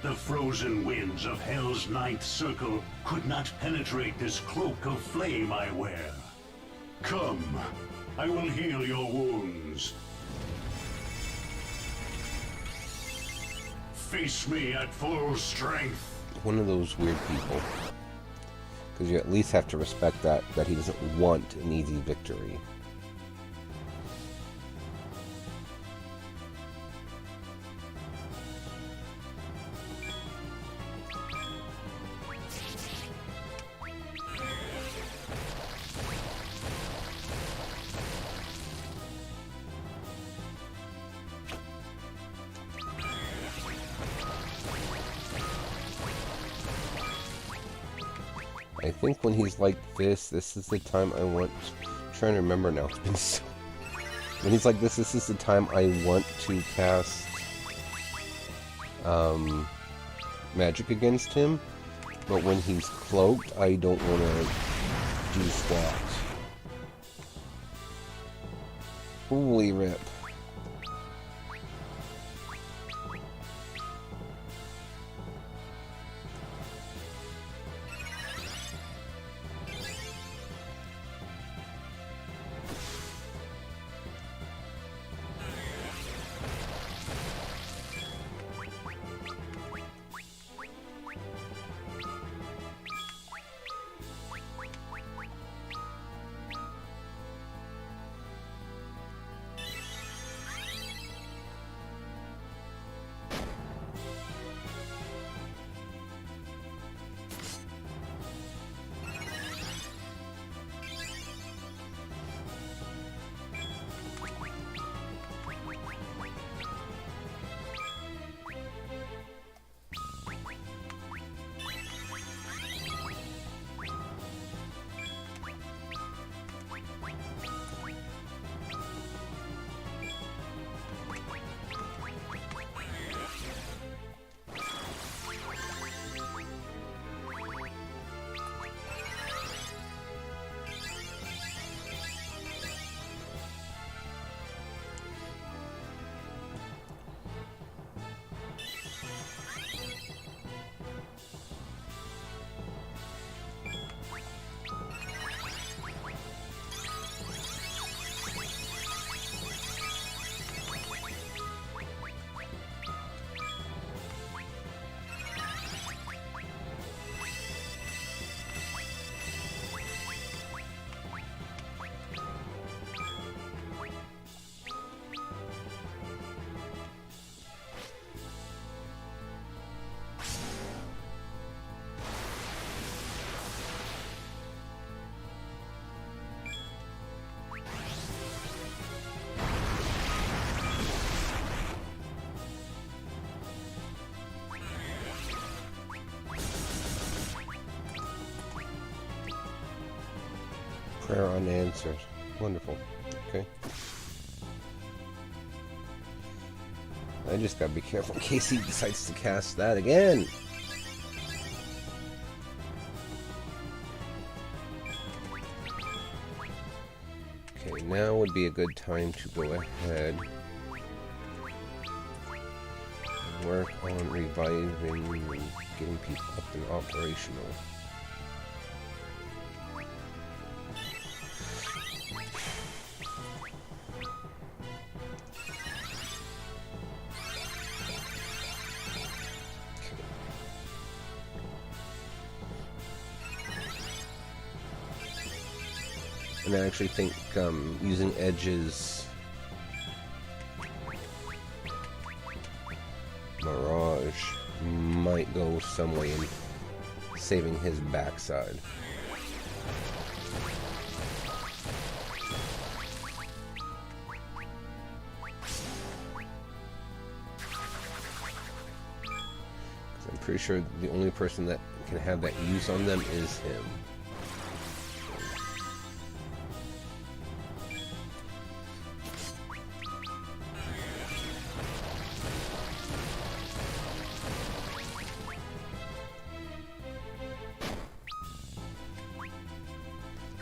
The frozen winds of Hell's Ninth Circle could not penetrate this cloak of flame I wear. Come, I will heal your wounds. Face me at full strength. One of those weird people. Because you at least have to respect that he doesn't want an easy victory. I think when he's like this is the time I want... I'm trying to remember now. It's been so... When he's like this is the time I want to cast magic against him. But when he's cloaked, I don't want to do squat. Holy rip. Prayer unanswered. Wonderful. Okay. I just gotta be careful in case he decides to cast that again. Okay, now would be a good time to go ahead and work on reviving and getting people up and operational. And I actually think using Edge's Mirage might go some way in saving his backside. I'm pretty sure the only person that can have that use on them is him.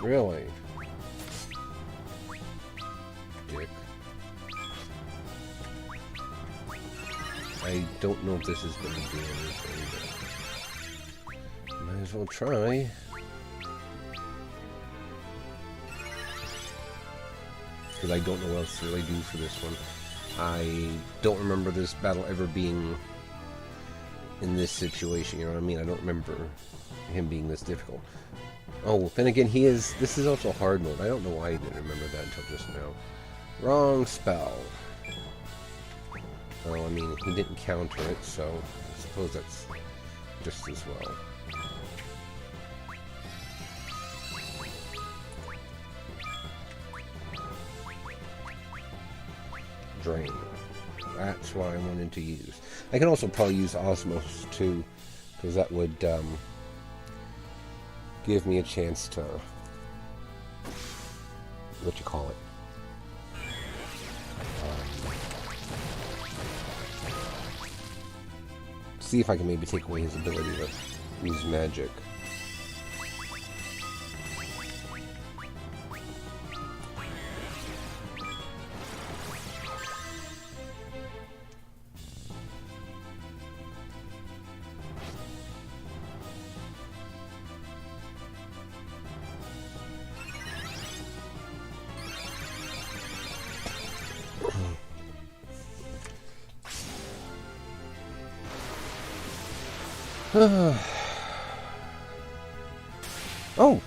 Really? Dick. I don't know if this is going to do anything, but might as well try. Because I don't know what else to really do for this one. I don't remember this battle ever being in this situation, you know what I mean? I don't remember him being this difficult. Oh, then again, this is also hard mode. I don't know why I didn't remember that until just now. Wrong spell. Well, I mean, he didn't counter it, so I suppose that's just as well. Drain. That's what I wanted to use. I can also probably use Osmos too, because that would give me a chance to what you call it. See if I can maybe take away his ability to use magic. Oh!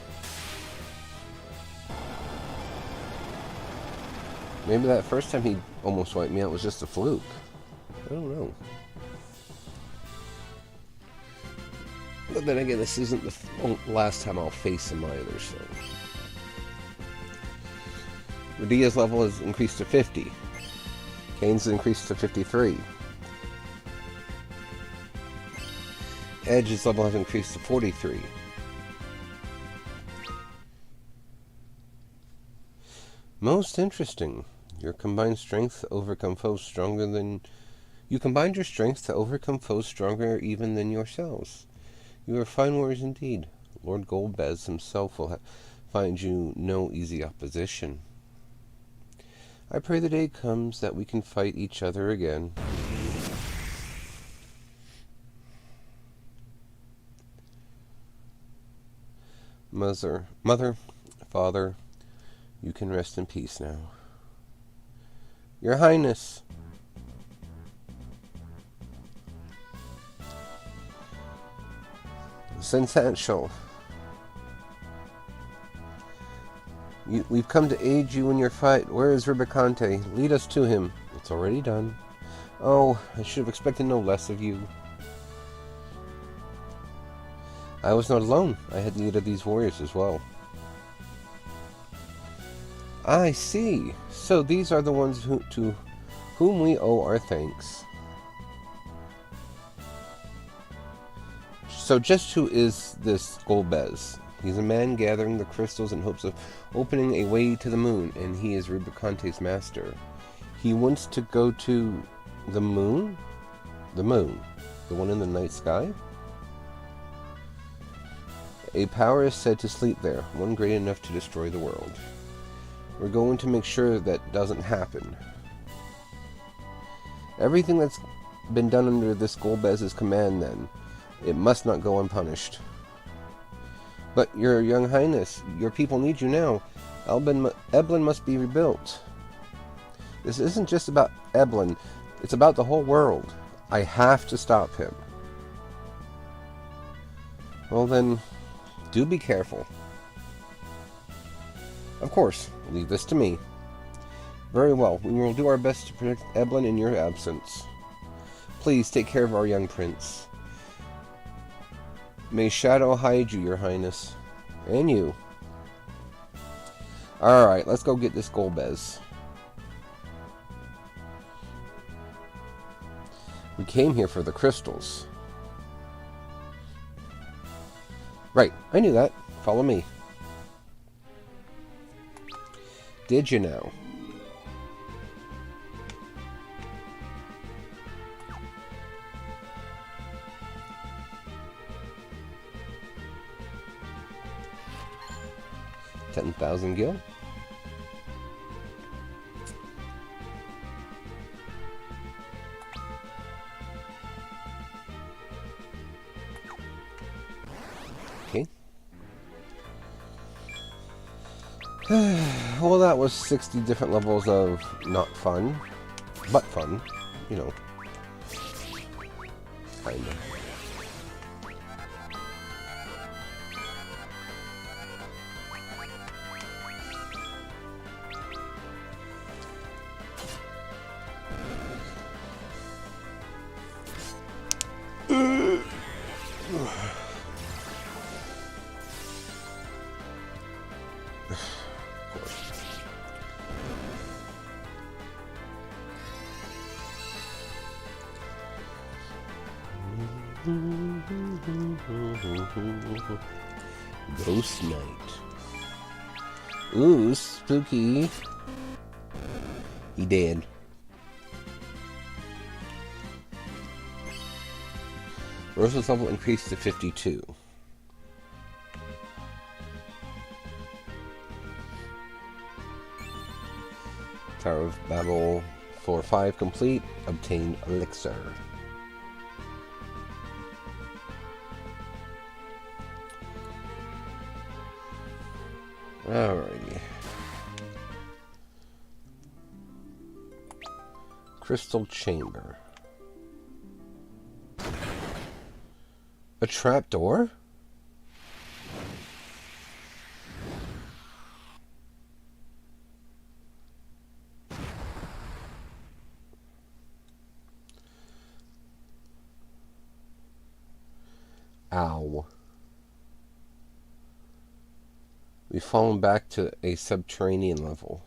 Maybe that first time he almost wiped me out was just a fluke. I don't know. But then again, this isn't the last time I'll face him either, so... Radia's level has increased to 50. Kane's increased to 53. Edge's level has increased to 43. Most interesting. Your combined strength to overcome foes stronger than... You combined your strength to overcome foes stronger even than yourselves. You are fine warriors indeed. Lord Golbez himself will find you no easy opposition. I pray the day comes that we can fight each other again. Mother, Father, you can rest in peace now. Your Highness. Sensational. We've come to aid you in your fight. Where is Rubicante? Lead us to him. It's already done. Oh, I should have expected no less of you. I was not alone. I had need of these warriors as well. I see. So these are the ones to whom we owe our thanks. So just who is this Golbez? He's a man gathering the crystals in hopes of opening a way to the moon, and he is Rubicante's master. He wants to go to the moon? The moon. The one in the night sky? A power is said to sleep there, one great enough to destroy the world. We're going to make sure that doesn't happen. Everything that's been done under this Golbez's command, then, it must not go unpunished. But, your young highness, your people need you now. Eblan must be rebuilt. This isn't just about Eblan, it's about the whole world. I have to stop him. Well then, do be careful. Of course, leave this to me. Very well, we will do our best to protect Eblan in your absence. Please take care of our young prince. May Shadow hide you, your highness. And you. Alright, let's go get this Golbez. We came here for the crystals. Right, I knew that. Follow me. Did you know? 10,000 gil. Okay. Well, that was 60 different levels of not fun, but fun, you know. Kinda. Ghost Night. Ooh, spooky. He dead. Rosa's level increased to 52. Tower of Babel floor 5 complete. Obtain elixir. Alrighty. Crystal chamber. A trapdoor? Ow. We've fallen back to a subterranean level.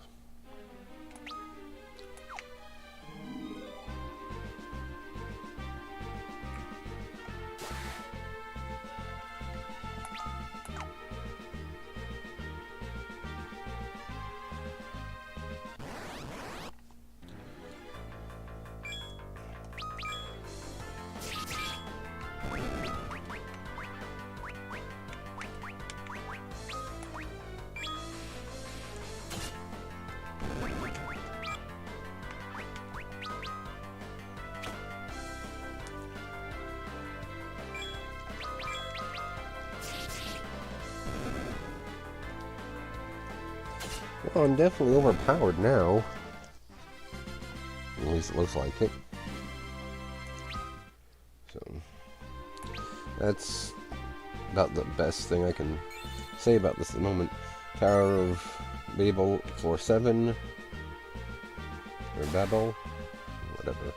Well, I'm definitely overpowered now. At least it looks like it. So, that's about the best thing I can say about this at the moment. Tower of Babel, floor 7. Or Babel. Whatever.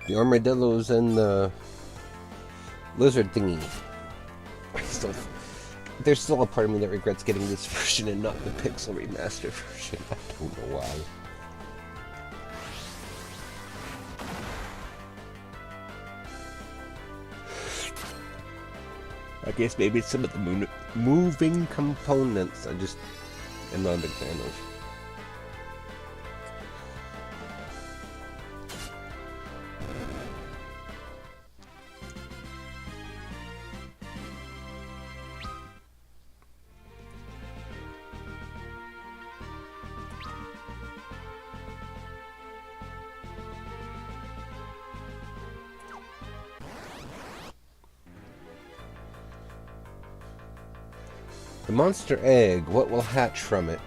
The armadillos and the lizard thingy. There's still a part of me that regrets getting this version and not the Pixel Remaster version. I don't know why. I guess maybe it's some of the moving components I just am not a big fan of. The monster egg, what will hatch from it?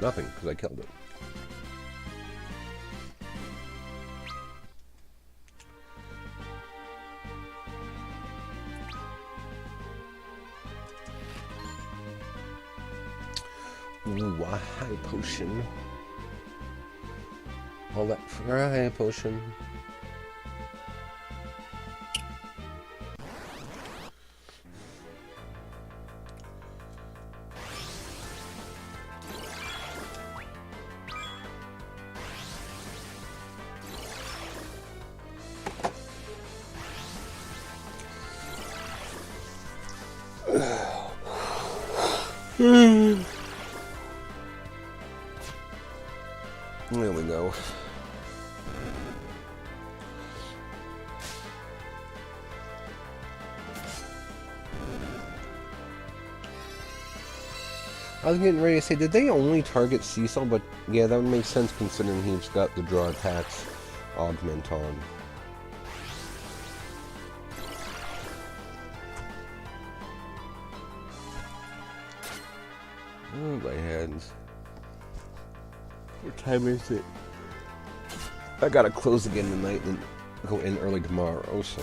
Nothing, because I killed it. Ooh, a high potion. All that for a high potion. There we go. I was getting ready to say, did they only target Cecil? But yeah, that would make sense considering he's got the draw attacks augment on. Oh, my hands. What time is it? I gotta close again tonight and go in early tomorrow, so.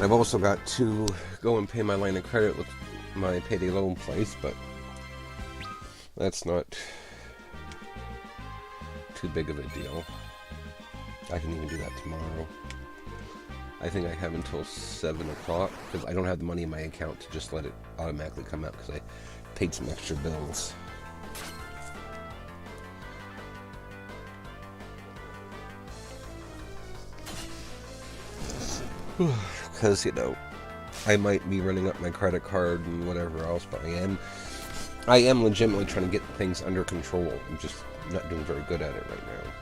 I've also got to go and pay my line of credit with my payday loan place, but that's not too big of a deal. I can even do that tomorrow. I think I have until 7 o'clock, because I don't have the money in my account to just let it automatically come out, because I paid some extra bills. Because, you know, I might be running up my credit card and whatever else, but I am legitimately trying to get things under control. I'm just not doing very good at it right now.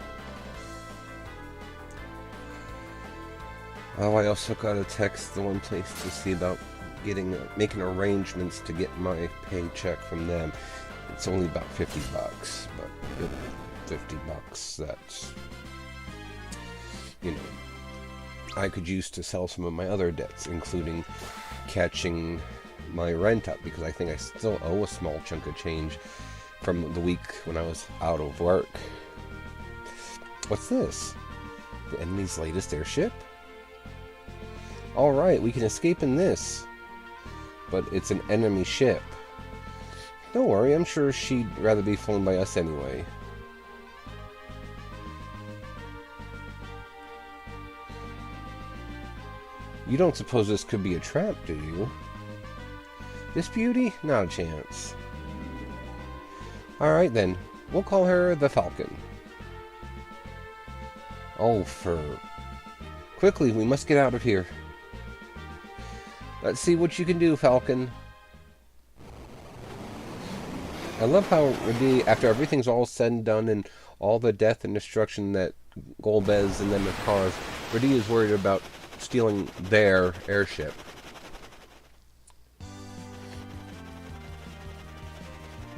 Oh, I also got a text the one place to see about making arrangements to get my paycheck from them. It's only about $50, but $50, that's, you know, I could use to sell some of my other debts, including catching my rent up, because I think I still owe a small chunk of change from the week when I was out of work. What's this? The enemy's latest airship? Alright, we can escape in this. But it's an enemy ship. Don't worry, I'm sure she'd rather be flown by us anyway. You don't suppose this could be a trap, do you? This beauty? Not a chance. Alright then, we'll call her the Falcon. Oh, quickly, we must get out of here. Let's see what you can do, Falcon. I love how Radee, after everything's all said and done and all the death and destruction that Golbez and them have caused, Radee is worried about stealing their airship.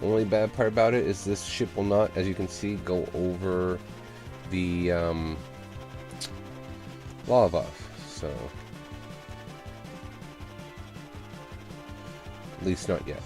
The only bad part about it is this ship will not, as you can see, go over the lava. So, at least not yet.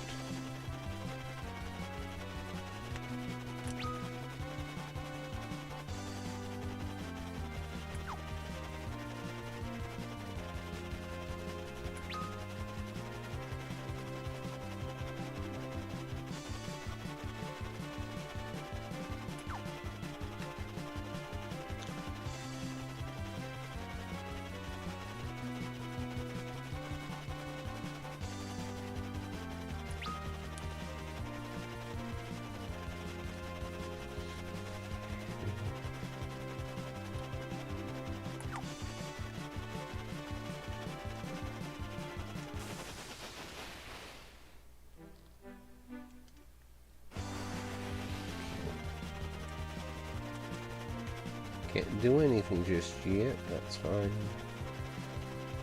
Can't do anything just yet, that's fine.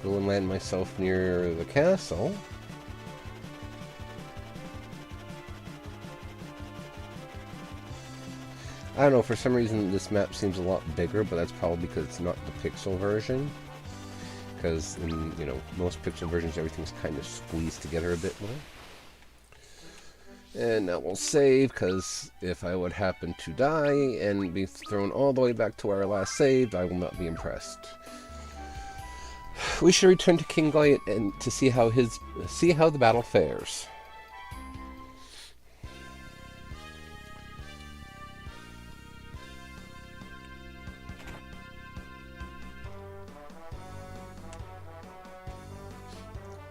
Go and land myself near the castle. I don't know, for some reason this map seems a lot bigger, but that's probably because it's not the pixel version. Because in, you know, most pixel versions everything's kind of squeezed together a bit more. And now we'll save, because if I would happen to die and be thrown all the way back to where I last saved, I will not be impressed. We should return to King Goliath and to see how the battle fares.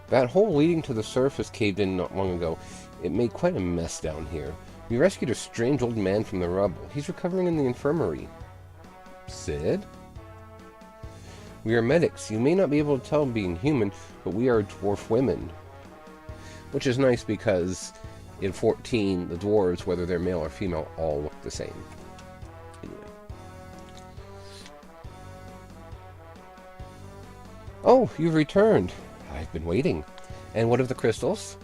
That hole leading to the surface caved in not long ago. It made quite a mess down here. We rescued a strange old man from the rubble. He's recovering in the infirmary. Sid? We are medics. You may not be able to tell being human, but we are dwarf women. Which is nice because in 14, the dwarves, whether they're male or female, all look the same. Anyway. Oh, you've returned. I've been waiting. And what of the crystals?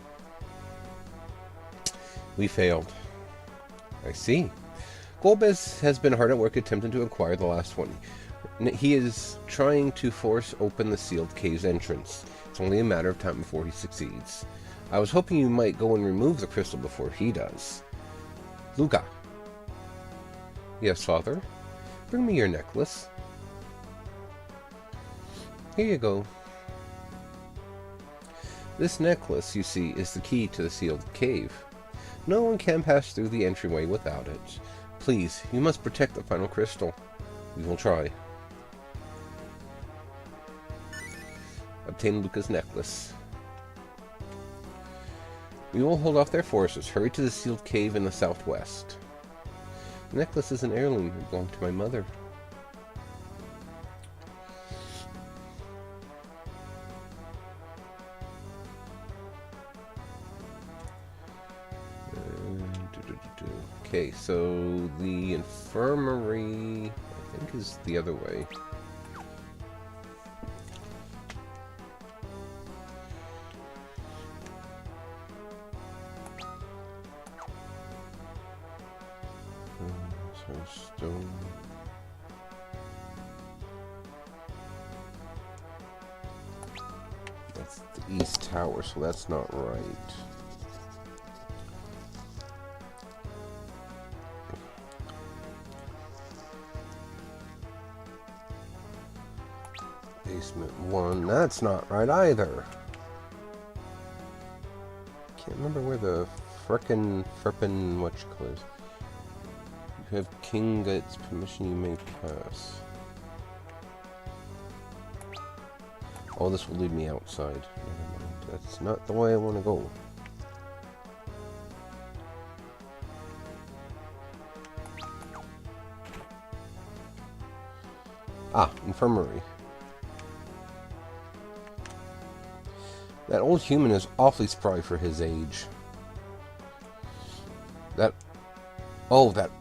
We failed. I see. Golbez has been hard at work attempting to acquire the last one. He is trying to force open the sealed cave's entrance. It's only a matter of time before he succeeds. I was hoping you might go and remove the crystal before he does. Luga. Yes, father? Bring me your necklace. Here you go. This necklace, you see, is the key to the sealed cave. No one can pass through the entryway without it. Please, you must protect the final crystal. We will try. Obtain Luca's necklace. We will hold off their forces. Hurry to the sealed cave in the southwest. The necklace is an heirloom. It belonged to my mother. Okay, so the infirmary, I think, is the other way. Stone. That's the east tower, so that's not right. Basement 1, that's not right either. Can't remember where the frickin' whatchamacallit is. You have King gets permission, you may pass. Oh, this will lead me outside. Never mind. That's not the way I want to go. Ah, infirmary. That old human is awfully spry for his age. That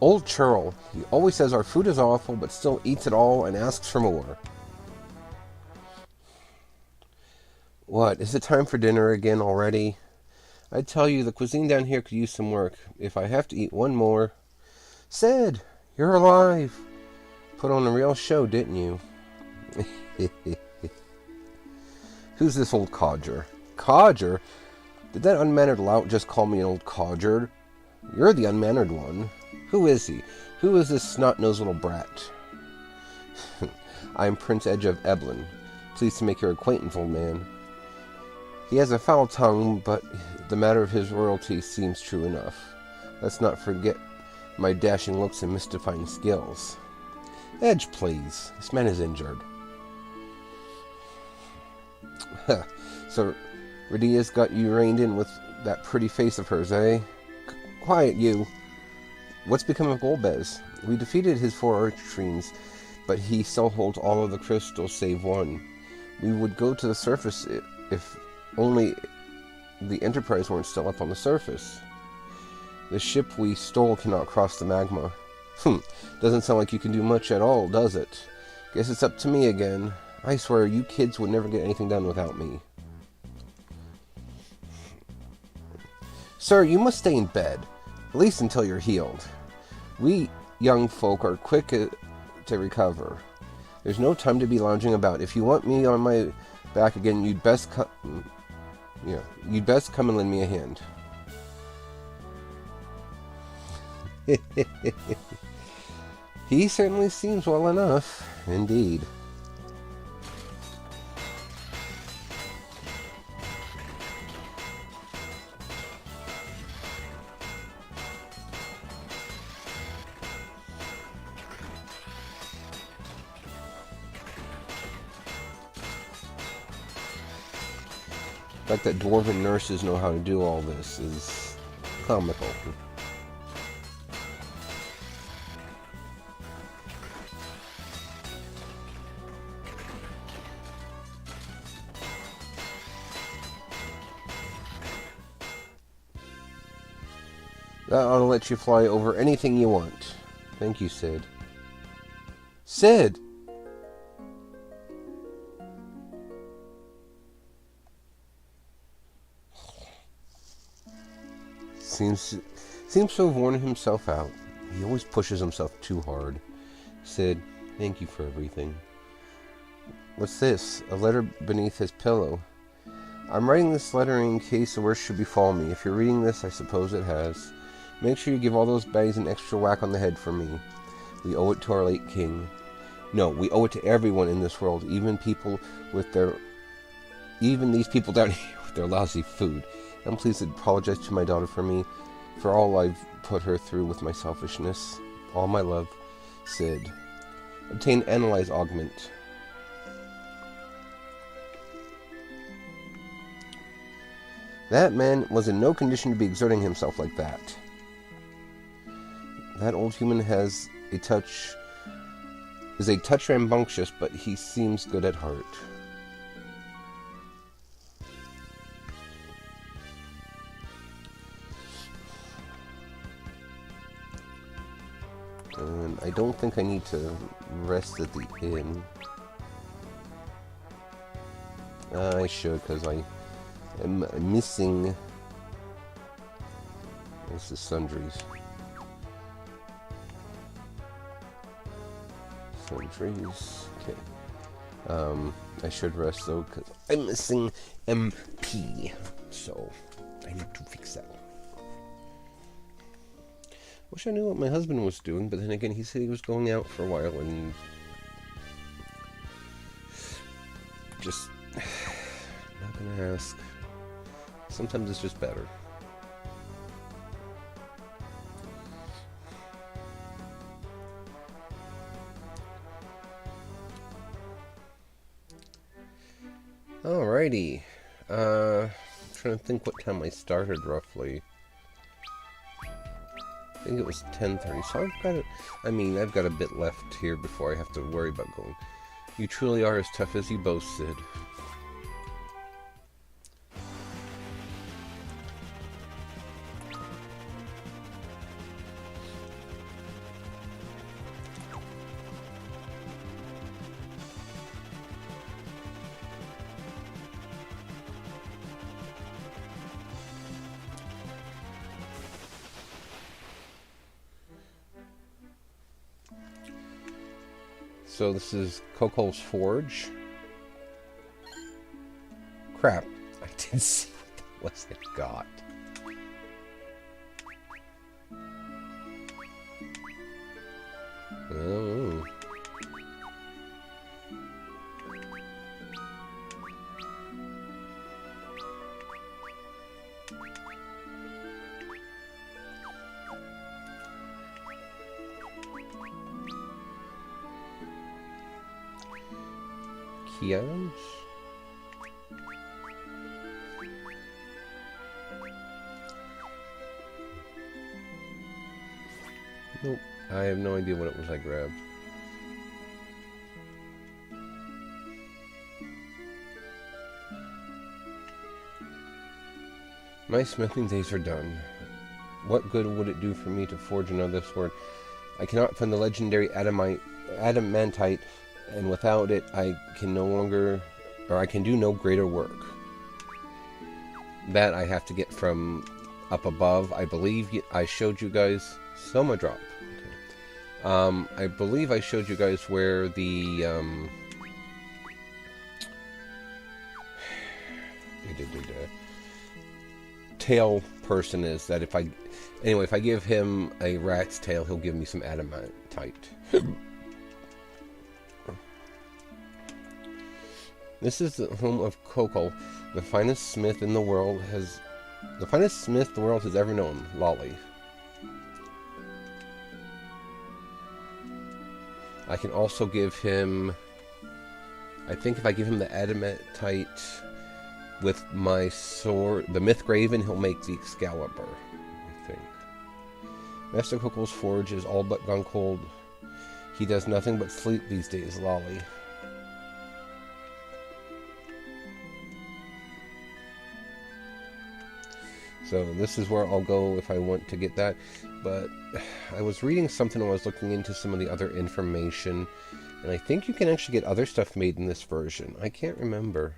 old churl. He always says our food is awful, but still eats it all and asks for more. What, is it time for dinner again already? I tell you, the cuisine down here could use some work. If I have to eat one more... Sid, you're alive! Put on a real show, didn't you? Who's this old codger? Codger? Did that unmannered lout just call me an old codger? You're the unmannered one. Who is he? Who is this snot-nosed little brat? I am Prince Edge of Eblan. Pleased to make your acquaintance, old man. He has a foul tongue, but the matter of his royalty seems true enough. Let's not forget my dashing looks and mystifying skills. Edge, please. This man is injured. So, Radia's got you reined in with that pretty face of hers, eh? Quiet, you. What's become of Golbez? We defeated his 4 archfiends, but he still holds all of the crystals save one. We would go to the surface if only the Enterprise weren't still up on the surface. The ship we stole cannot cross the magma. Doesn't sound like you can do much at all, does it? Guess it's up to me again. I swear, you kids would never get anything done without me. Sir, you must stay in bed. At least until you're healed. We young folk are quick to recover. There's no time to be lounging about. If you want me on my back again, you'd best come and lend me a hand. He certainly seems well enough, indeed. The fact that dwarven nurses know how to do all this is comical. That ought to let you fly over anything you want. Thank you, Sid. Sid! Seems to have worn himself out. He always pushes himself too hard. Sid, thank you for everything. What's this? A letter beneath his pillow. I'm writing this letter in case the worst should befall me. If you're reading this, I suppose it has. Make sure you give all those baddies an extra whack on the head for me. We owe it to our late king. No, we owe it to everyone in this world, even these people down here with their lousy food. And please apologize to my daughter for me, for all I've put her through with my selfishness. All my love, Sid. Obtain Analyze Augment. That man was in no condition to be exerting himself like that. That old human is a touch rambunctious, but he seems good at heart. And I don't think I need to rest at the inn. I should, because I am missing... This is sundries. Sundries. Okay. I should rest though, because I'm missing MP. So, I need to fix that. Wish I knew what my husband was doing, but then again, he said he was going out for a while and just not gonna ask. Sometimes it's just better. Alrighty. I'm trying to think what time I started roughly. I think it was 10:30, so I've got a bit left here before I have to worry about going. You truly are as tough as you boast, Sid. So this is Kokol's Forge. Crap, I didn't see what it got. Oh. Key items? Nope. I have no idea what it was I grabbed. My smithing days are done. What good would it do for me to forge another sword? I cannot find the legendary adamantite, and without it, I can do no greater work. That I have to get from up above. I believe I showed you guys. Soma drop. Okay. I believe I showed you guys where the tail person is. That if I give him a rat's tail, he'll give me some adamantite. This is the home of Kokol, the finest smith the world has ever known, Lolly. I can also give him, I think if I give him the adamantite with my sword, the Mythgraven, he'll make the Excalibur, I think. Master Kokol's Forge is all but gone cold. He does nothing but sleep these days, Lolly. So this is where I'll go if I want to get that. But I was reading something, I was looking into some of the other information, and I think you can actually get other stuff made in this version. I can't remember.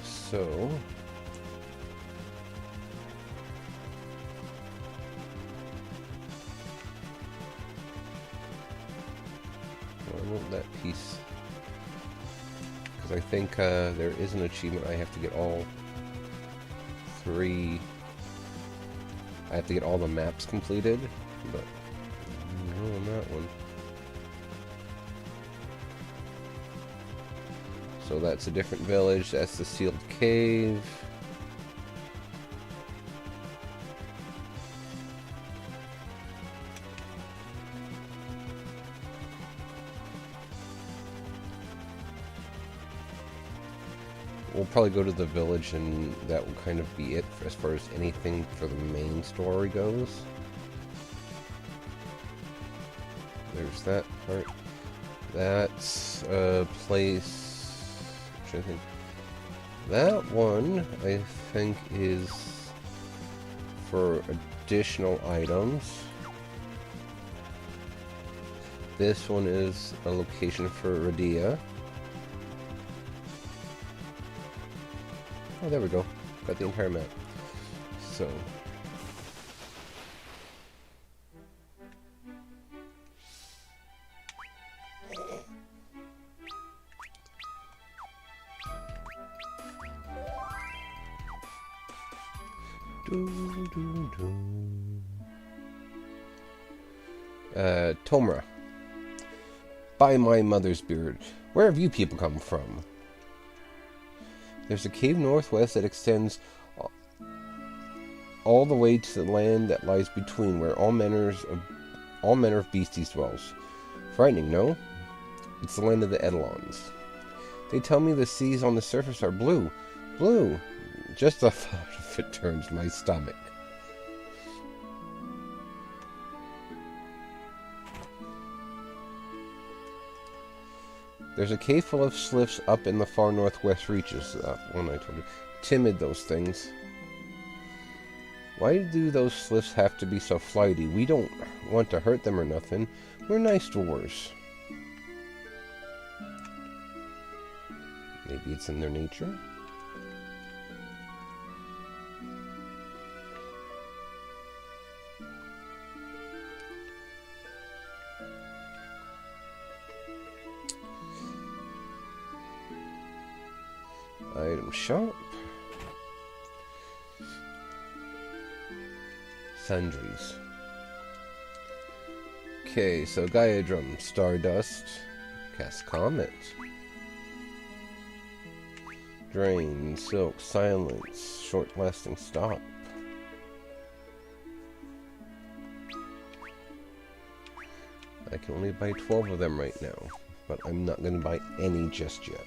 So... I want that piece. Because I think there is an achievement. I have to get all 3... I have to get all the maps completed, but no on that one. So that's a different village. That's the sealed cave. We'll probably go to the village, and that will kind of be it as far as anything for the main story goes. There's that part. That's a place... I'm trying to think. That one, I think, is for additional items. This one is a location for Radia. Oh, there we go. Got the entire map. So... Tomra. By my mother's beard, where have you people come from? There's a cave northwest that extends all the way to the land that lies between, where all manner of beasties dwells. Frightening, no? It's the land of the Eidolons. They tell me the seas on the surface are blue. Blue! Just the thought of it turns my stomach. There's a cave full of sliffs up in the far northwest reaches. One I told you. Timid, those things. Why do those sliffs have to be so flighty? We don't want to hurt them or nothing. We're nice dwarves. Maybe it's in their nature? Item shop. Sundries. Okay, so Gaia Drum, Stardust, Cast Comet, Drain, Silk, Silence, Short Lasting Stop. I can only buy 12 of them right now, but I'm not going to buy any just yet.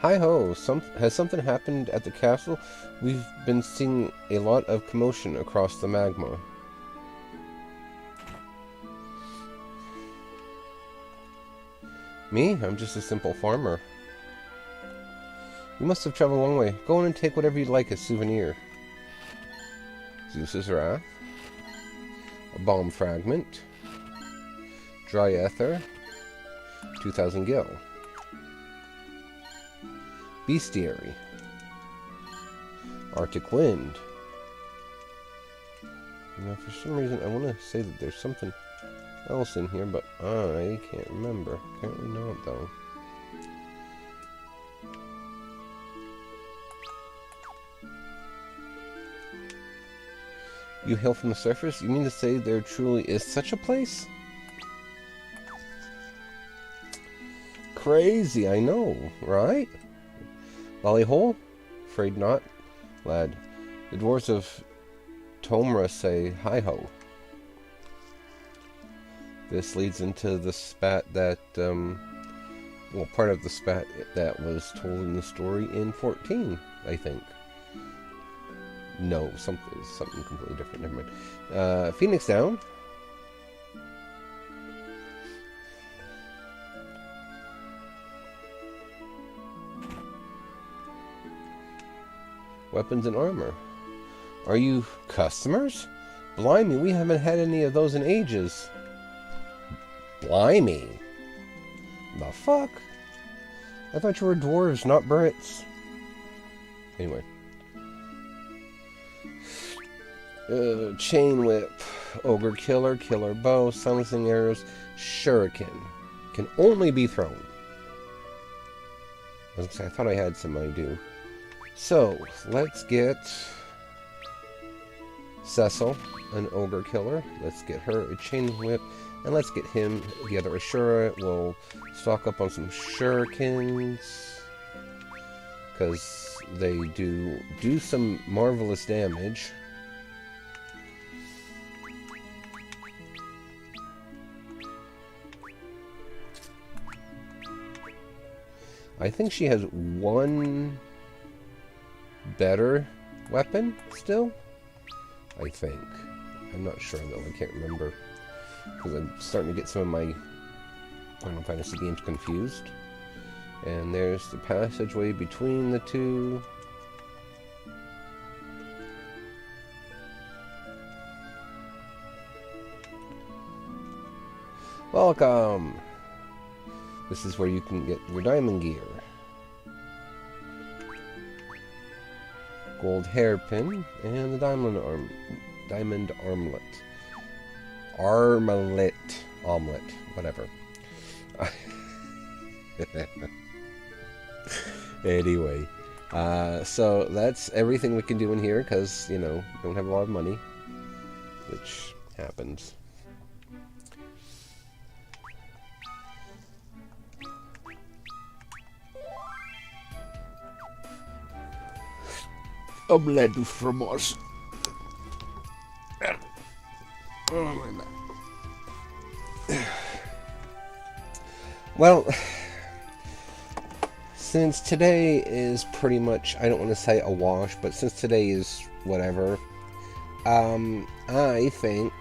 Hi-ho! Has something happened at the castle? We've been seeing a lot of commotion across the magma. Me? I'm just a simple farmer. You must have traveled a long way. Go on and take whatever you'd like as souvenir. Zeus's Wrath. A bomb fragment. Dry ether. 2,000 gil. Bestiary. Arctic Wind. Now, for some reason, I want to say that there's something else in here, but I can't remember. Apparently not, though. You hail from the surface? You mean to say there truly is such a place? Crazy, I know, right? Lollyhole? Afraid not, lad. The dwarves of Tomra say hi-ho. This leads into the spat that, well, part of the spat that was told in the story in 14, I think. No, something completely different. Never mind. Phoenix down. Weapons and armor. Are you customers? Blimey, we haven't had any of those in ages. Blimey. The fuck? I thought you were dwarves, not Brits. Anyway. Chain whip. Ogre killer. Killer bow. Silencing arrows. Shuriken. Can only be thrown. I thought I had some, I do. So, let's get Cecil, an ogre killer. Let's get her a chain whip. And let's get him the other Ashura. We'll stock up on some shurikens. Because they do some marvelous damage. I think she has one better weapon still. I think. I'm not sure though. I can't remember. Because I'm starting to get some of my Final Fantasy games confused. And there's the passageway between the two. Welcome! This is where you can get your diamond gear. Gold hairpin and the diamond armlet. Omelet, whatever. Anyway, so that's everything we can do in here because, you know, we don't have a lot of money, which happens. Omelette du fromage. Well, since today is pretty much, I don't want to say a wash, but since today is whatever, I think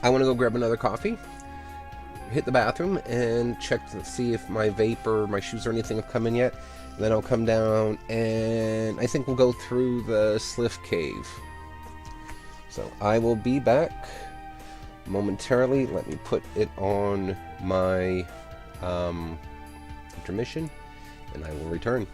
I want to go grab another coffee, hit the bathroom, and check to see if my vape or my shoes or anything have come in yet. Then I'll come down, and I think we'll go through the Sliff Cave. So I will be back momentarily. Let me put it on my intermission, and I will return.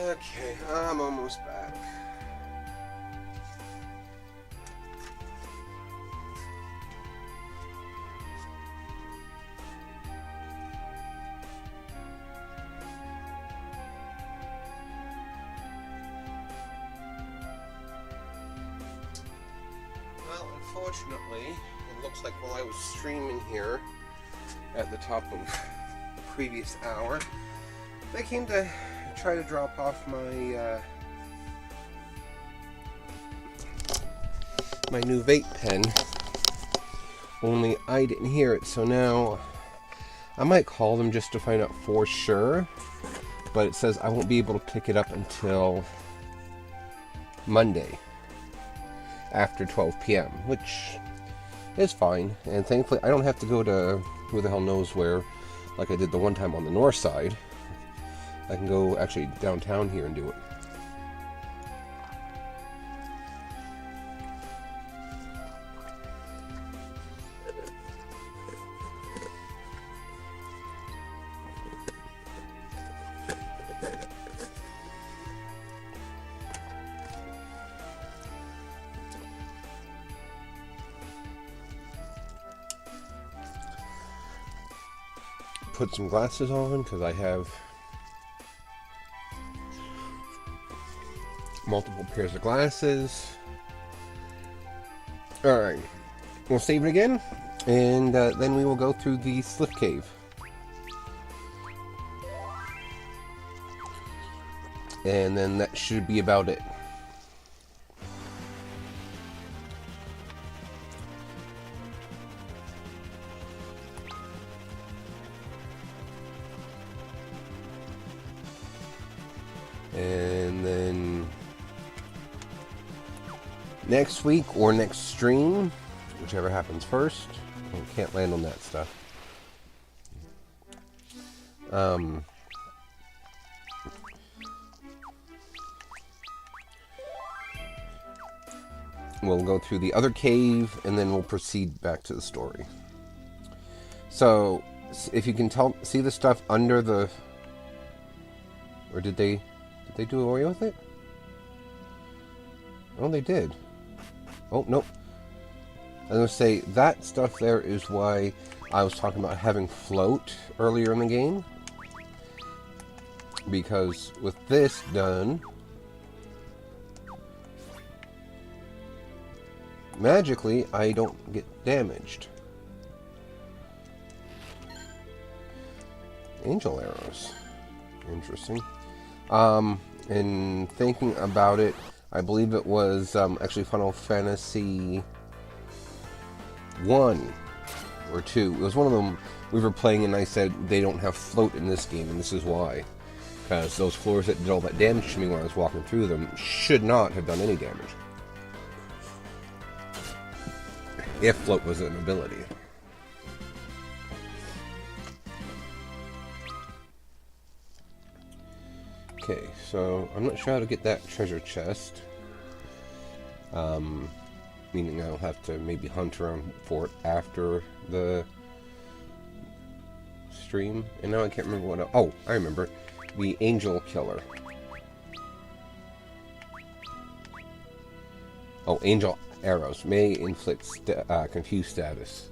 Okay, I'm almost back. Well, unfortunately, it looks like while I was streaming here at the top of the previous hour, they came to try to drop off my my new vape pen. Only I didn't hear it, so now I might call them just to find out for sure. But it says I won't be able to pick it up until Monday after 12 p.m., which is fine. And thankfully, I don't have to go to who the hell knows where, like I did the one time on the north side. I can go actually downtown here and do it. Put some glasses on because I have multiple pairs of glasses. Alright, we'll save it again, and then we will go through the Slip Cave. And then that should be about it. And then next week or next stream, whichever happens first. I can't land on that stuff. We'll go through the other cave and then we'll proceed back to the story. So, if you can see the stuff under the... Or did they do away with it? Oh, they did. Oh, nope. I was going to say, that stuff there is why I was talking about having float earlier in the game. Because with this done, magically, I don't get damaged. Angel arrows. Interesting. And thinking about it, I believe it was actually Final Fantasy 1 or 2. It was one of them we were playing and I said they don't have float in this game, and this is why. Because those floors that did all that damage to me when I was walking through them should not have done any damage. If float was an ability. Okay, so I'm not sure how to get that treasure chest. Meaning I'll have to maybe hunt around for it after the stream. And now I can't remember what... Oh, I remember. The Angel Killer. Oh, Angel Arrows may inflict confused status.